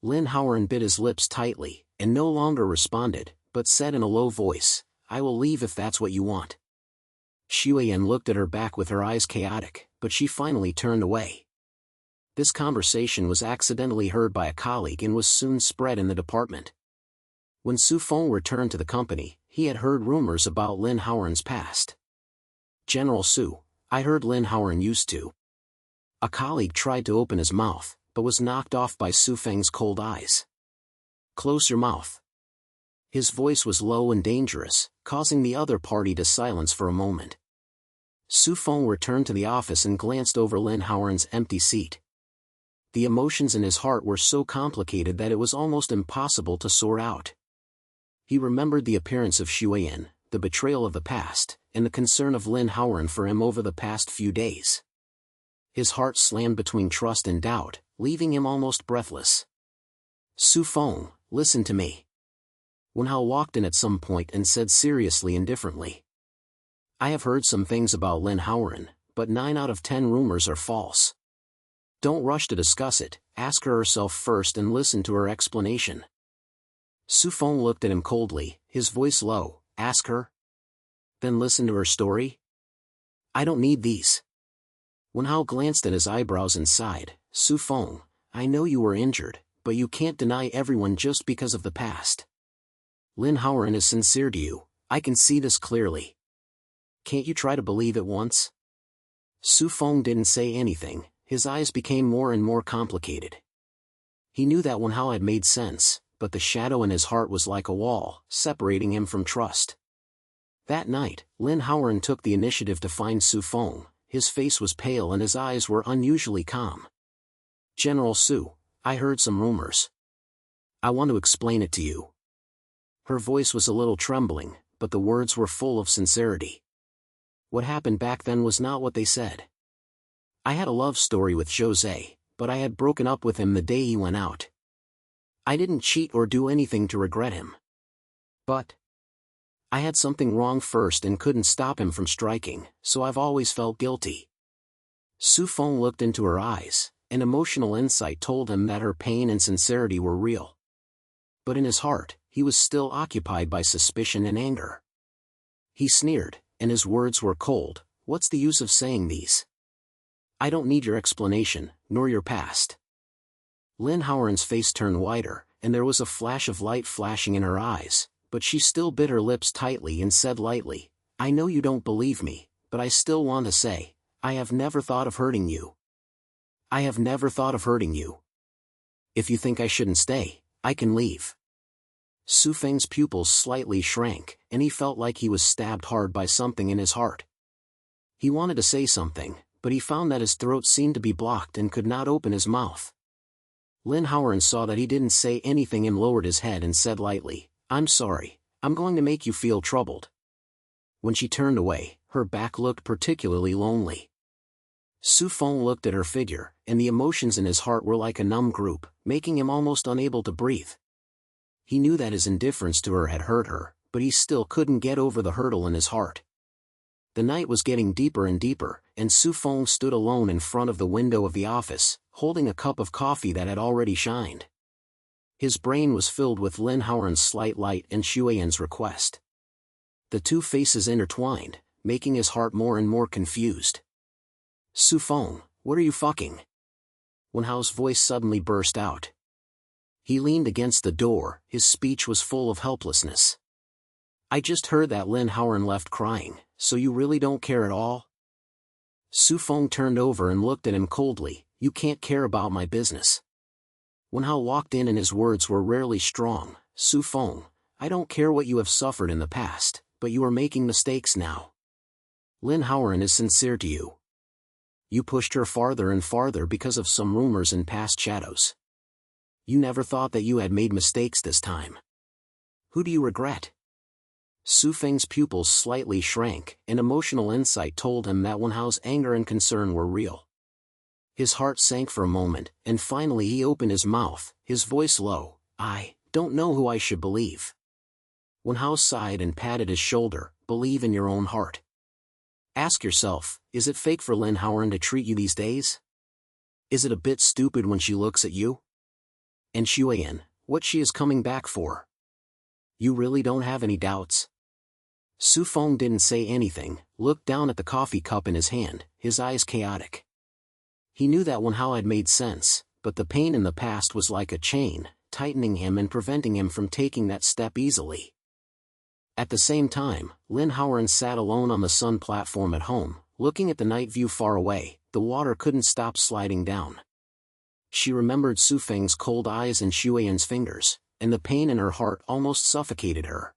Lin Haoran bit his lips tightly, and no longer responded, but said in a low voice, I will leave if that's what you want. Xu Yan looked at her back with her eyes chaotic, but she finally turned away. This conversation was accidentally heard by a colleague and was soon spread in the department. When Xu Feng returned to the company, he had heard rumors about Lin Haoran's past. General Xu, I heard Lin Haoran used to. A colleague tried to open his mouth, but was knocked off by Xu Feng's cold eyes. Close your mouth. His voice was low and dangerous, causing the other party to silence for a moment. Xu Feng returned to the office and glanced over Lin Haoran's empty seat. The emotions in his heart were so complicated that it was almost impossible to sort out. He remembered the appearance of Xu Yan, the betrayal of the past, and the concern of Lin Haoran for him over the past few days. His heart slammed between trust and doubt, leaving him almost breathless. Xu Feng, listen to me. Wen Hao walked in at some point and said seriously and differently. I have heard some things about Lin Haoran, but 9 out of 10 rumors are false. Don't rush to discuss it, ask her herself first and listen to her explanation. Xu Feng looked at him coldly, his voice low. Ask her? Then listen to her story? I don't need these. Wen Hao glanced at his eyebrows and sighed. Xu Feng, I know you were injured, but you can't deny everyone just because of the past. Lin Haoran is sincere to you, I can see this clearly. Can't you try to believe it once? Xu Feng didn't say anything, his eyes became more and more complicated. He knew that Wen Hao had made sense, but the shadow in his heart was like a wall, separating him from trust. That night, Lin Haoran took the initiative to find Xu Feng. His face was pale and his eyes were unusually calm. General Xu, I heard some rumors. I want to explain it to you. Her voice was a little trembling, but the words were full of sincerity. What happened back then was not what they said. I had a love story with Jose, but I had broken up with him the day he went out. I didn't cheat or do anything to regret him. But I had something wrong first and couldn't stop him from striking, so I've always felt guilty. Xu Feng looked into her eyes, and emotional insight told him that her pain and sincerity were real. But in his heart, he was still occupied by suspicion and anger. He sneered, and his words were cold. What's the use of saying these? I don't need your explanation, nor your past. Lin Haoran's face turned whiter, and there was a flash of light flashing in her eyes, but she still bit her lips tightly and said lightly, I know you don't believe me, but I still want to say, I have never thought of hurting you. I have never thought of hurting you. If you think I shouldn't stay, I can leave. Xu Feng's pupils slightly shrank, and he felt like he was stabbed hard by something in his heart. He wanted to say something, but he found that his throat seemed to be blocked and could not open his mouth. Lin Haoran saw that he didn't say anything and lowered his head and said lightly, I'm sorry, I'm going to make you feel troubled. When she turned away, her back looked particularly lonely. Xu Feng looked at her figure, and the emotions in his heart were like a numb group, making him almost unable to breathe. He knew that his indifference to her had hurt her, but he still couldn't get over the hurdle in his heart. The night was getting deeper and deeper, and Xu Feng stood alone in front of the window of the office, holding a cup of coffee that had already shined. His brain was filled with Lin Haoran's slight light and Xueyan's request. The two faces intertwined, making his heart more and more confused. Xu Feng, what are you fucking? Wenhao's voice suddenly burst out. He leaned against the door, his speech was full of helplessness. I just heard that Lin Haoran left crying, so you really don't care at all? Xu Feng turned over and looked at him coldly, you can't care about my business. Wenhao walked in and his words were rarely strong, Xu Feng, I don't care what you have suffered in the past, but you are making mistakes now. Lin Haoran is sincere to you. You pushed her farther and farther because of some rumors and past shadows. You never thought that you had made mistakes this time. Who do you regret? Xu Feng's pupils slightly shrank, and emotional insight told him that Wenhao's anger and concern were real. His heart sank for a moment, and finally he opened his mouth, his voice low, I don't know who I should believe. Wenhao sighed and patted his shoulder, believe in your own heart. Ask yourself, is it fake for Lin Haoran to treat you these days? Is it a bit stupid when she looks at you? And Xueyan, what she is coming back for? You really don't have any doubts? Xu Feng didn't say anything, looked down at the coffee cup in his hand, his eyes chaotic. He knew that Wenhao had made sense, but the pain in the past was like a chain, tightening him and preventing him from taking that step easily. At the same time, Lin Haoran sat alone on the sun platform at home, looking at the night view far away, the water couldn't stop sliding down. She remembered Xu Feng's cold eyes and Xueyan's fingers, and the pain in her heart almost suffocated her.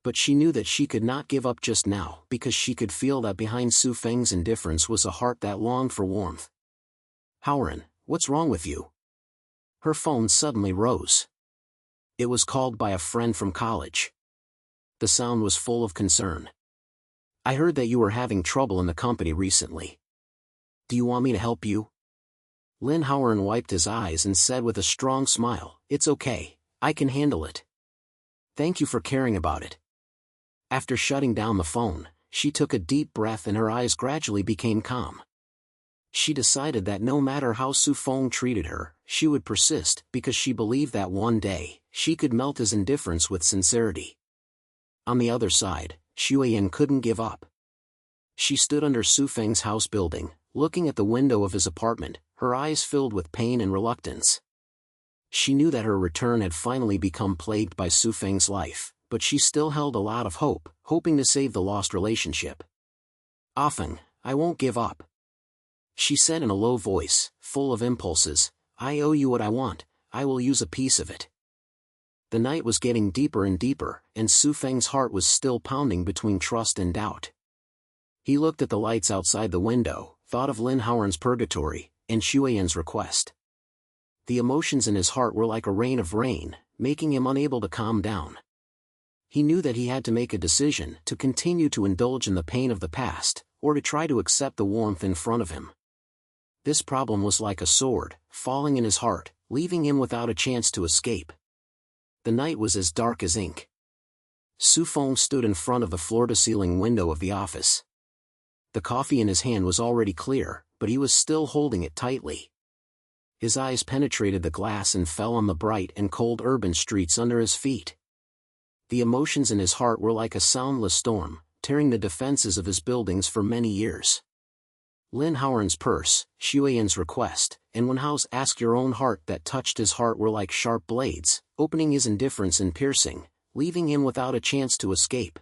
But she knew that she could not give up just now because she could feel that behind Xu Feng's indifference was a heart that longed for warmth. Haoran, what's wrong with you? Her phone suddenly rose. It was called by a friend from college. The sound was full of concern. I heard that you were having trouble in the company recently. Do you want me to help you? Lin Haoran wiped his eyes and said with a strong smile, it's okay, I can handle it. Thank you for caring about it. After shutting down the phone, she took a deep breath and her eyes gradually became calm. She decided that no matter how Xu Feng treated her, she would persist because she believed that one day, she could melt his indifference with sincerity. On the other side, Xueyan couldn't give up. She stood under Xu Feng's house building, looking at the window of his apartment, her eyes filled with pain and reluctance. She knew that her return had finally become plagued by Xu Feng's life, but she still held a lot of hope, hoping to save the lost relationship. Often, I won't give up. She said in a low voice, full of impulses, I owe you what I want, I will use a piece of it. The night was getting deeper and deeper, and Xu Feng's heart was still pounding between trust and doubt. He looked at the lights outside the window, thought of Lin Haoran's purgatory, and Xueyan's request. The emotions in his heart were like a rain of rain, making him unable to calm down. He knew that he had to make a decision to continue to indulge in the pain of the past, or to try to accept the warmth in front of him. This problem was like a sword, falling in his heart, leaving him without a chance to escape. The night was as dark as ink. Xu Feng stood in front of the floor-to-ceiling window of the office. The coffee in his hand was already clear, but he was still holding it tightly. His eyes penetrated the glass and fell on the bright and cold urban streets under his feet. The emotions in his heart were like a soundless storm, tearing the defenses of his buildings for many years. Lin Haoran's purse, Xu Feng's request, and Wen Hao's ask your own heart that touched his heart were like sharp blades, opening his indifference and piercing, leaving him without a chance to escape.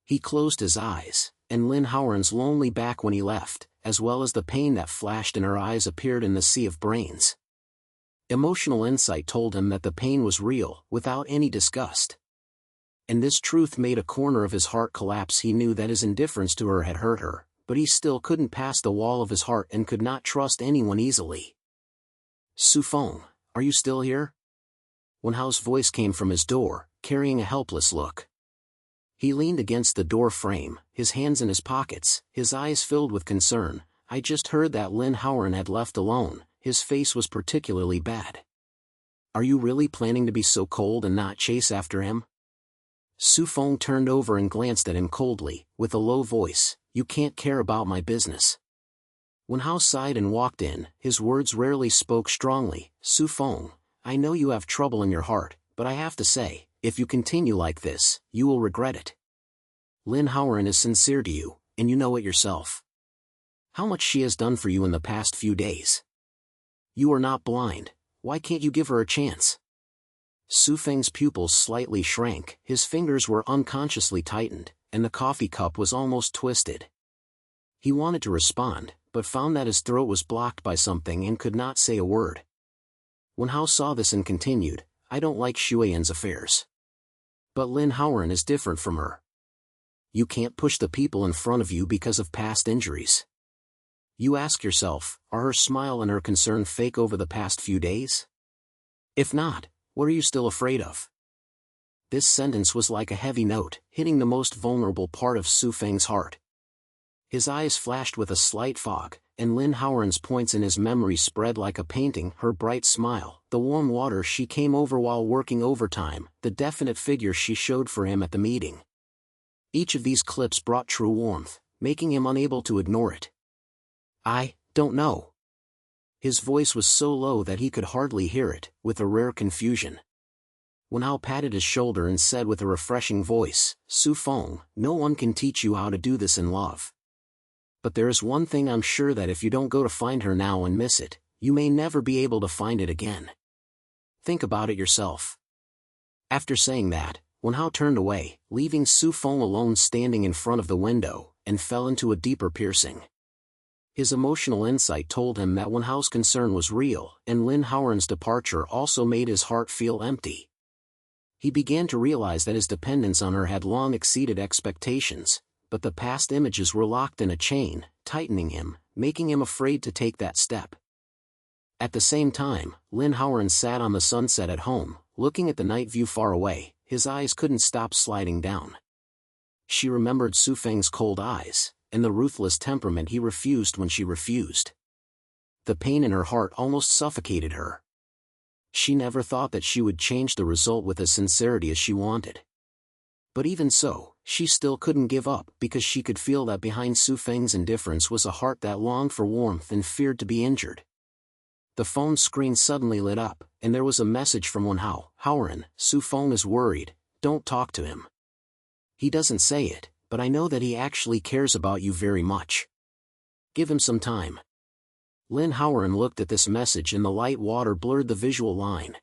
He closed his eyes, and Lin Haoran's lonely back when he left, as well as the pain that flashed in her eyes appeared in the sea of brains. Emotional insight told him that the pain was real, without any disgust. And this truth made a corner of his heart collapse. He knew that his indifference to her had hurt her, but he still couldn't pass the wall of his heart and could not trust anyone easily. Xu Feng, are you still here? Wen Hao's voice came from his door, carrying a helpless look. He leaned against the door frame, his hands in his pockets, his eyes filled with concern. I just heard that Lin Haoran had left alone. His face was particularly bad. Are you really planning to be so cold and not chase after him? Xu Feng turned over and glanced at him coldly, with a low voice, you can't care about my business. Wen Hao sighed and walked in, his words rarely spoke strongly. Xu Feng, I know you have trouble in your heart, but I have to say, if you continue like this, you will regret it. Lin Haoran is sincere to you, and you know it yourself. How much she has done for you in the past few days. You are not blind, why can't you give her a chance? Xu Feng's pupils slightly shrank, his fingers were unconsciously tightened, and the coffee cup was almost twisted. He wanted to respond, but found that his throat was blocked by something and could not say a word. Wen Hao saw this and continued, I don't like Xu Feng's affairs. But Lin Haoran is different from her. You can't push the people in front of you because of past injuries. You ask yourself, are her smile and her concern fake over the past few days? If not, what are you still afraid of? This sentence was like a heavy note, hitting the most vulnerable part of Xu Feng's heart. His eyes flashed with a slight fog, and Lin Haoran's points in his memory spread like a painting, her bright smile, the warm water she came over while working overtime, the definite figure she showed for him at the meeting. Each of these clips brought true warmth, making him unable to ignore it. I don't know. His voice was so low that he could hardly hear it, with a rare confusion. Wen Hao patted his shoulder and said with a refreshing voice, Xu Feng, no one can teach you how to do this in love. But there is one thing I'm sure, that if you don't go to find her now and miss it, you may never be able to find it again. Think about it yourself. After saying that, Wen Hao turned away, leaving Xu Feng alone standing in front of the window, and fell into a deeper piercing. His emotional insight told him that Wen Hao's concern was real, and Lin Haoran's departure also made his heart feel empty. He began to realize that his dependence on her had long exceeded expectations, but the past images were locked in a chain, tightening him, making him afraid to take that step. At the same time, Lin Haoran sat on the sunset at home, looking at the night view far away. His eyes couldn't stop sliding down. She remembered Xu Feng's cold eyes, and the ruthless temperament he refused when she refused. The pain in her heart almost suffocated her. She never thought that she would change the result with as sincerity as she wanted. But even so, she still couldn't give up, because she could feel that behind Xu Feng's indifference was a heart that longed for warmth and feared to be injured. The phone screen suddenly lit up, and there was a message from Wen Hao. Haoran, Xu Feng is worried, don't talk to him. He doesn't say it, but I know that he actually cares about you very much. Give him some time. Lin Haoran looked at this message and the light water blurred the visual line.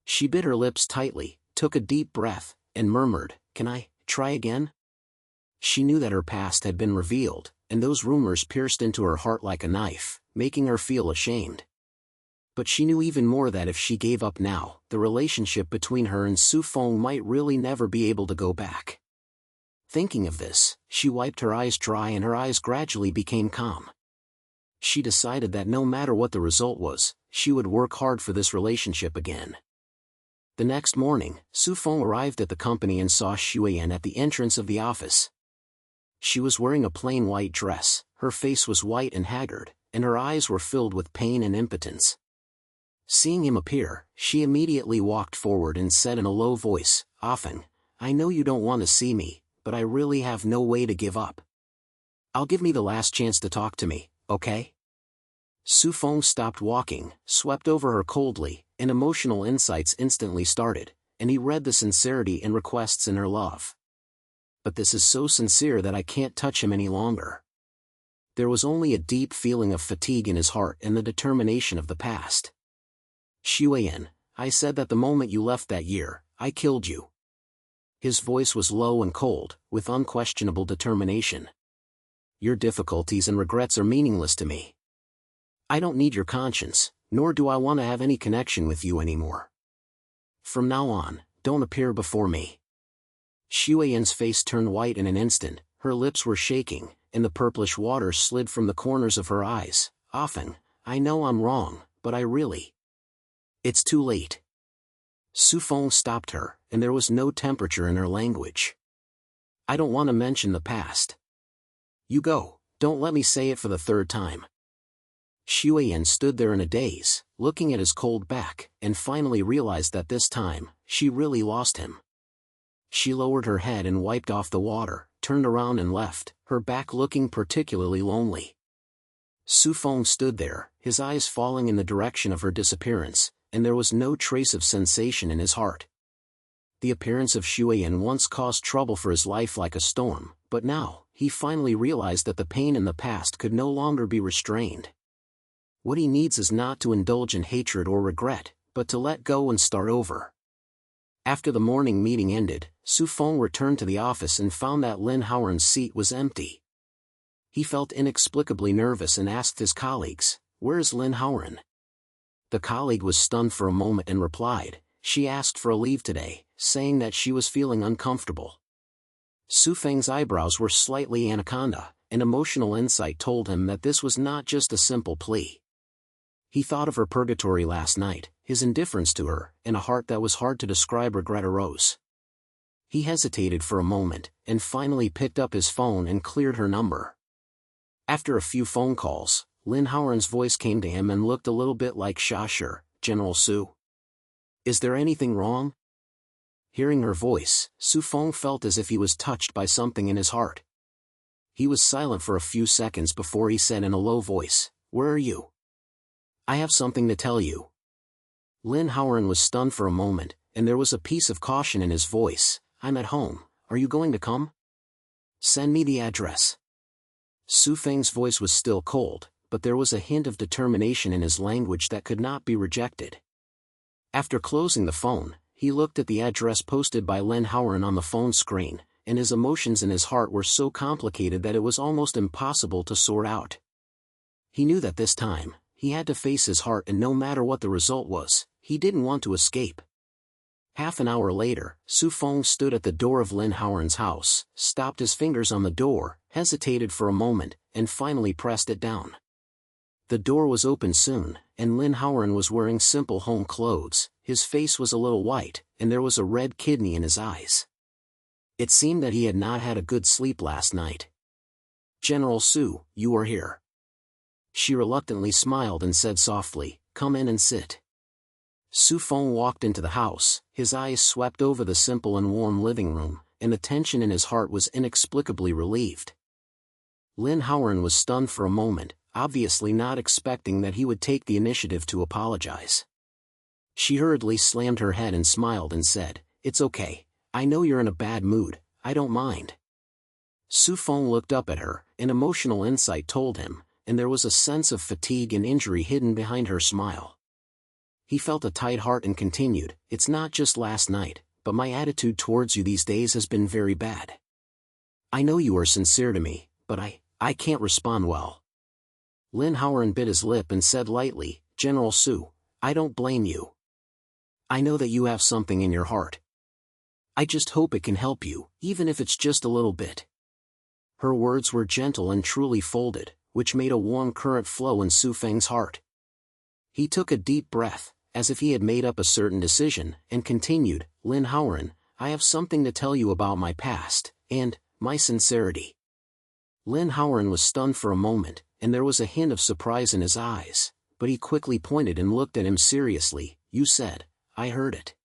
She bit her lips tightly, took a deep breath, and murmured, can I try again? She knew that her past had been revealed, and those rumors pierced into her heart like a knife, making her feel ashamed. But she knew even more that if she gave up now, the relationship between her and Xu Feng might really never be able to go back. Thinking of this, she wiped her eyes dry and her eyes gradually became calm. She decided that no matter what the result was, she would work hard for this relationship again. The next morning, Xu Feng arrived at the company and saw Xu Yan at the entrance of the office. She was wearing a plain white dress, her face was white and haggard, and her eyes were filled with pain and impotence. Seeing him appear, she immediately walked forward and said in a low voice, "Feng, I know you don't want to see me, but I really have no way to give up. I'll give me the last chance to talk to me, okay?" Xu Feng stopped walking, swept over her coldly, and emotional insights instantly started, and he read the sincerity and requests in her love. But this is so sincere that I can't touch him any longer. There was only a deep feeling of fatigue in his heart and the determination of the past. "Xu Yan, I said that the moment you left that year, I killed you." His voice was low and cold, with unquestionable determination. "Your difficulties and regrets are meaningless to me. I don't need your conscience, nor do I want to have any connection with you anymore. From now on, don't appear before me." Xu Yan's face turned white in an instant, her lips were shaking, and the purplish water slid from the corners of her eyes. "Feng, I know I'm wrong, but I really... It's too late." Xu Feng stopped her, and there was no temperature in her language. "I don't want to mention the past. You go, don't let me say it for the third time." Xu Yan stood there in a daze, looking at his cold back, and finally realized that this time, she really lost him. She lowered her head and wiped off the water, turned around and left, her back looking particularly lonely. Xu Feng stood there, his eyes falling in the direction of her disappearance, and there was no trace of sensation in his heart. The appearance of Xu Yan once caused trouble for his life like a storm, but now, he finally realized that the pain in the past could no longer be restrained. What he needs is not to indulge in hatred or regret, but to let go and start over. After the morning meeting ended, Xu Feng returned to the office and found that Lin Haoran's seat was empty. He felt inexplicably nervous and asked his colleagues, "Where is Lin Haoran?" The colleague was stunned for a moment and replied, "She asked for a leave today, saying that she was feeling uncomfortable." Xu Feng's eyebrows were slightly anaconda, and emotional insight told him that this was not just a simple plea. He thought of her purgatory last night, his indifference to her, and a heart that was hard to describe regret arose. He hesitated for a moment, and finally picked up his phone and cleared her number. After a few phone calls, Lin Haoran's voice came to him and looked a little bit like "Sure, General Xu. Is there anything wrong?" Hearing her voice, Xu Feng felt as if he was touched by something in his heart. He was silent for a few seconds before he said in a low voice, "Where are you? I have something to tell you." Lin Haoran was stunned for a moment, and there was a piece of caution in his voice. "I'm at home, are you going to come? Send me the address." Xu Feng's voice was still cold, but there was a hint of determination in his language that could not be rejected. After closing the phone, he looked at the address posted by Lin Haoran on the phone screen, and his emotions in his heart were so complicated that it was almost impossible to sort out. He knew that this time, he had to face his heart, and no matter what the result was, he didn't want to escape. Half an hour later, Xu Feng stood at the door of Lin Haoran's house, stopped his fingers on the door, hesitated for a moment, and finally pressed it down. The door was open soon, and Lin Haoran was wearing simple home clothes, his face was a little white, and there was a red kidney in his eyes. It seemed that he had not had a good sleep last night. "General Xu, you are here." She reluctantly smiled and said softly, "Come in and sit." Xu Feng walked into the house, his eyes swept over the simple and warm living room, and the tension in his heart was inexplicably relieved. Lin Haoran was stunned for a moment, obviously not expecting that he would take the initiative to apologize. She hurriedly slammed her head and smiled and said, "It's okay, I know you're in a bad mood, I don't mind." Xu Feng looked up at her, an emotional insight told him, and there was a sense of fatigue and injury hidden behind her smile. He felt a tight heart and continued, "It's not just last night, but my attitude towards you these days has been very bad. I know you are sincere to me, but I can't respond well." Lin Haoran bit his lip and said lightly, "General Xu, I don't blame you. I know that you have something in your heart. I just hope it can help you, even if it's just a little bit." Her words were gentle and truly folded, which made a warm current flow in Xu Feng's heart. He took a deep breath, as if he had made up a certain decision, and continued, Lin Haoran, I have something to tell you about my past, and my sincerity. Lin Haoran was stunned for a moment, and there was a hint of surprise in his eyes, but he quickly pointed and looked at him seriously. You said, I heard it.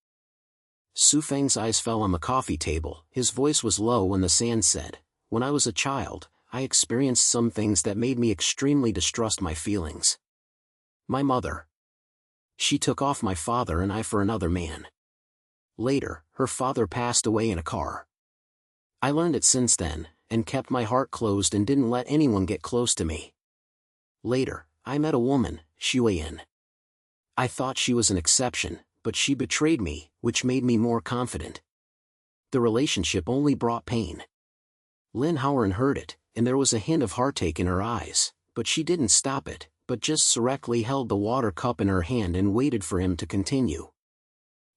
Xu Feng's eyes fell on the coffee table. His voice was low when the sand said, when I was a child, I experienced some things that made me extremely distrust my feelings. My mother. She took off my father and I for another man. Later, her father passed away in a car. I learned it since then, and kept my heart closed and didn't let anyone get close to me. Later, I met a woman, Xu Feng. I thought she was an exception, but she betrayed me, which made me more confident. The relationship only brought pain. Lin Haoran heard it, and there was a hint of heartache in her eyes, but she didn't stop it, but just serenely held the water cup in her hand and waited for him to continue.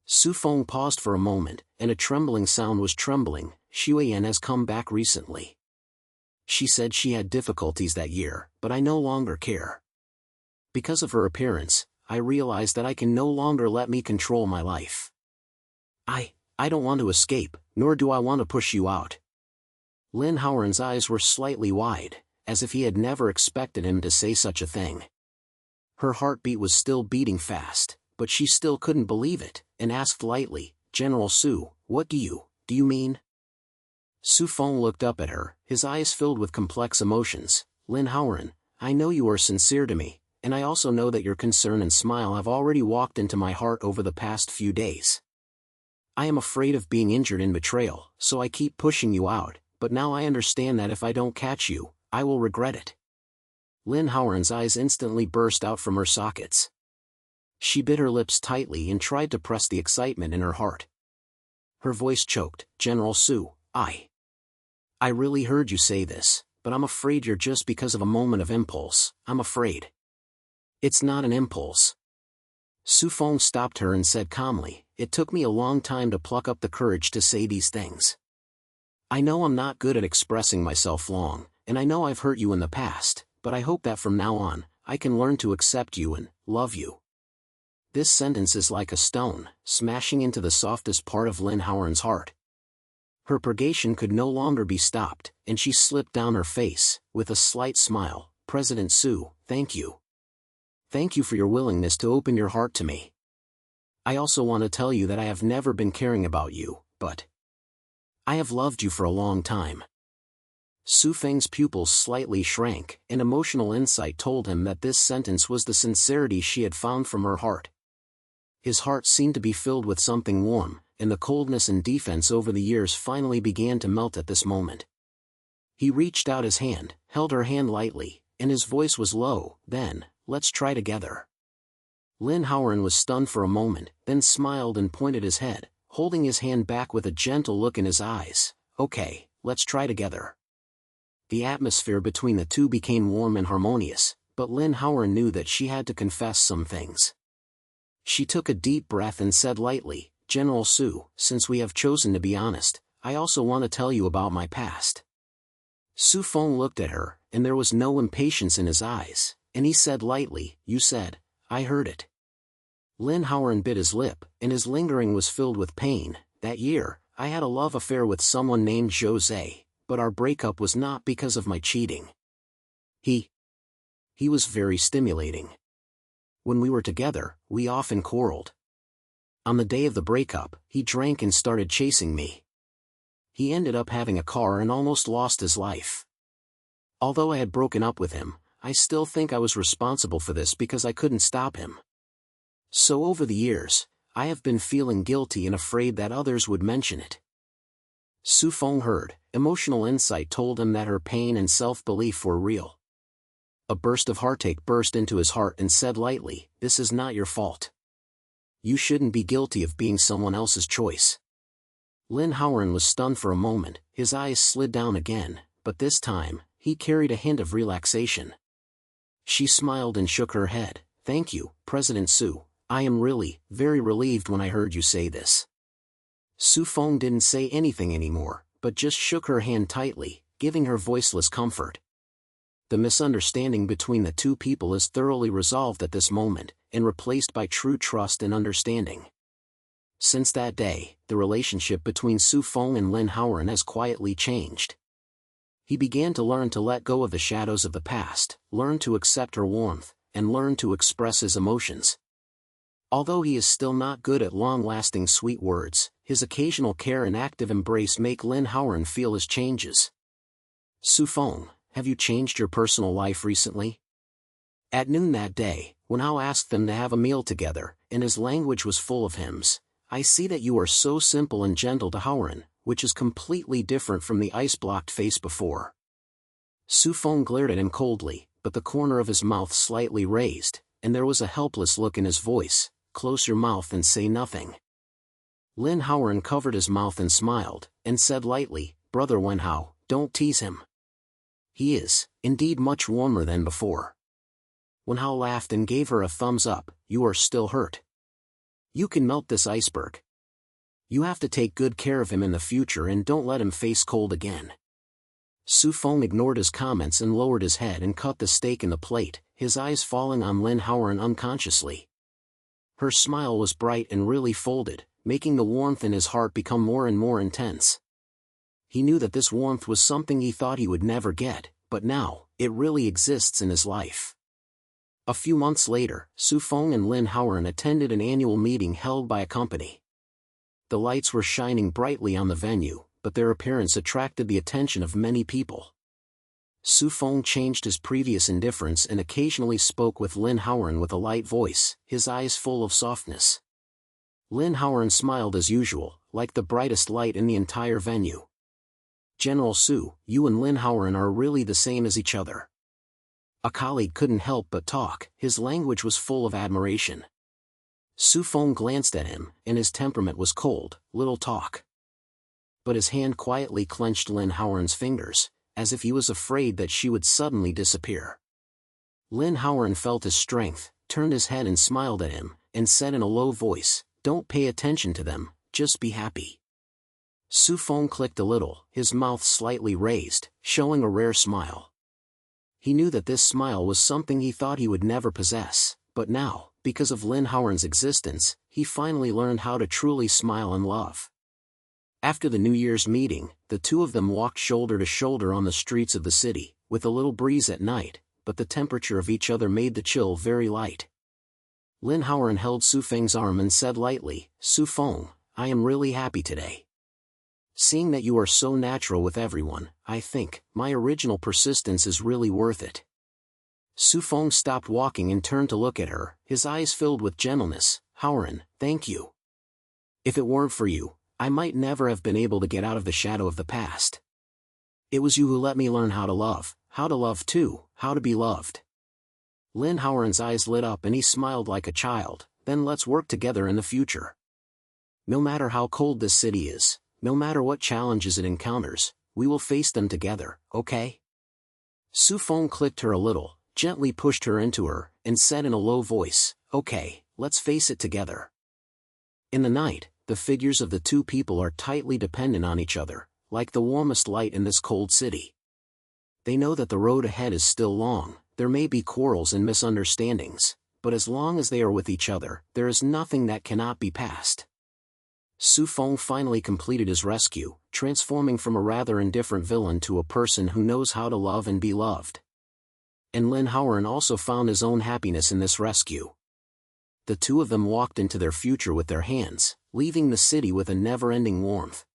Xu Feng paused for a moment, and a trembling sound was trembling. Xu Feng has come back recently. She said she had difficulties that year, but I no longer care. Because of her appearance, I realized that I can no longer let me control my life. I don't want to escape, nor do I want to push you out. Lin Haoran's eyes were slightly wide, as if he had never expected him to say such a thing. Her heartbeat was still beating fast, but she still couldn't believe it, and asked lightly, General Xu, what do you mean? Xu Feng looked up at her, his eyes filled with complex emotions. Lin Haoran, I know you are sincere to me, and I also know that your concern and smile have already walked into my heart over the past few days. I am afraid of being injured in betrayal, so I keep pushing you out, but now I understand that if I don't catch you, I will regret it. Lin Haoran's eyes instantly burst out from her sockets. She bit her lips tightly and tried to press the excitement in her heart. Her voice choked, General Xu, I really heard you say this, but I'm afraid you're just because of a moment of impulse. I'm afraid. It's not an impulse. Xu Feng stopped her and said calmly, it took me a long time to pluck up the courage to say these things. I know I'm not good at expressing myself long, and I know I've hurt you in the past, but I hope that from now on, I can learn to accept you and love you. This sentence is like a stone, smashing into the softest part of Lin Haoran's heart. Her purgation could no longer be stopped, and she slipped down her face, with a slight smile. President Xu, thank you. Thank you for your willingness to open your heart to me. I also want to tell you that I have never been caring about you, but I have loved you for a long time. Xu Feng's pupils slightly shrank, and emotional insight told him that this sentence was the sincerity she had found from her heart. His heart seemed to be filled with something warm, and the coldness and defense over the years finally began to melt at this moment. He reached out his hand, held her hand lightly, and his voice was low, then, let's try together. Lin Haoran was stunned for a moment, then smiled and pointed his head, holding his hand back with a gentle look in his eyes. Okay, let's try together. The atmosphere between the two became warm and harmonious, but Lin Haoran knew that she had to confess some things. She took a deep breath and said lightly, General Xu, since we have chosen to be honest, I also want to tell you about my past. Xu Feng looked at her, and there was no impatience in his eyes, and he said lightly, you said, I heard it. Lin Haoran bit his lip, and his lingering was filled with pain. That year, I had a love affair with someone named Jose, but our breakup was not because of my cheating. He was very stimulating. When we were together, we often quarreled. On the day of the breakup, he drank and started chasing me. He ended up having a car and almost lost his life. Although I had broken up with him, I still think I was responsible for this because I couldn't stop him. So over the years, I have been feeling guilty and afraid that others would mention it. Xu Feng heard. Emotional insight told him that her pain and self-belief were real. A burst of heartache burst into his heart and said lightly, this is not your fault. You shouldn't be guilty of being someone else's choice. Lin Haoran was stunned for a moment, his eyes slid down again, but this time, he carried a hint of relaxation. She smiled and shook her head. Thank you, President Xu. I am really, very relieved when I heard you say this. Xu Feng didn't say anything anymore, but just shook her hand tightly, giving her voiceless comfort. The misunderstanding between the two people is thoroughly resolved at this moment, and and replaced by true trust and understanding. Since that day, the relationship between Xu Feng and Lin Haoran has quietly changed. He began to learn to let go of the shadows of the past, learn to accept her warmth, and learn to express his emotions. Although he is still not good at long-lasting sweet words, his occasional care and active embrace make Lin Haoran feel his changes. Xu Feng, have you changed your personal life recently? At noon that day, when Hao asked them to have a meal together, and his language was full of hymns, I see that you are so simple and gentle to Haoran, which is completely different from the ice-blocked face before. Xu Feng glared at him coldly, but the corner of his mouth slightly raised, and there was a helpless look in his voice. Close your mouth and say nothing. Lin Haoran covered his mouth and smiled, and said lightly, Brother Wenhao, don't tease him. He is, indeed, much warmer than before. Wenhao laughed and gave her a thumbs up. You are still hurt. You can melt this iceberg. You have to take good care of him in the future and don't let him face cold again. Xu Feng ignored his comments and lowered his head and cut the steak in the plate, his eyes falling on Lin Haoran unconsciously. Her smile was bright and really folded, making the warmth in his heart become more and more intense. He knew that this warmth was something he thought he would never get, but now, it really exists in his life. A few months later, Xu Feng and Lin Haoran attended an annual meeting held by a company. The lights were shining brightly on the venue, but their appearance attracted the attention of many people. Xu Feng changed his previous indifference and occasionally spoke with Lin Haoran with a light voice, his eyes full of softness. Lin Haoran smiled as usual, like the brightest light in the entire venue. General Xu, you and Lin Haoran are really the same as each other. A colleague couldn't help but talk, his language was full of admiration. Xu Feng glanced at him, and his temperament was cold, little talk. But his hand quietly clenched Lin Haoran's fingers, as if he was afraid that she would suddenly disappear. Lin Haoran felt his strength, turned his head and smiled at him, and said in a low voice, Don't pay attention to them, just be happy. Xu Feng clicked a little, his mouth slightly raised, showing a rare smile. He knew that this smile was something he thought he would never possess, but now, because of Lin Haoran's existence, he finally learned how to truly smile and love. After the New Year's meeting, the two of them walked shoulder to shoulder on the streets of the city, with a little breeze at night, but the temperature of each other made the chill very light. Lin Haoran held Xu Feng's arm and said lightly, Xu Feng, I am really happy today. Seeing that you are so natural with everyone, I think, my original persistence is really worth it. Xu Feng stopped walking and turned to look at her, his eyes filled with gentleness. Haoran, thank you. If it weren't for you, I might never have been able to get out of the shadow of the past. It was you who let me learn how to love too, how to be loved. Lin Haoran's eyes lit up and he smiled like a child, then let's work together in the future. No matter how cold this city is, no matter what challenges it encounters, we will face them together, okay? Xu Feng clicked her a little, gently pushed her into her, and said in a low voice, okay, let's face it together. In the night, the figures of the two people are tightly dependent on each other, like the warmest light in this cold city. They know that the road ahead is still long, there may be quarrels and misunderstandings, but as long as they are with each other, there is nothing that cannot be passed. Xu Feng finally completed his rescue, transforming from a rather indifferent villain to a person who knows how to love and be loved. And Lin Haoran also found his own happiness in this rescue. The two of them walked into their future with their hands, leaving the city with a never-ending warmth.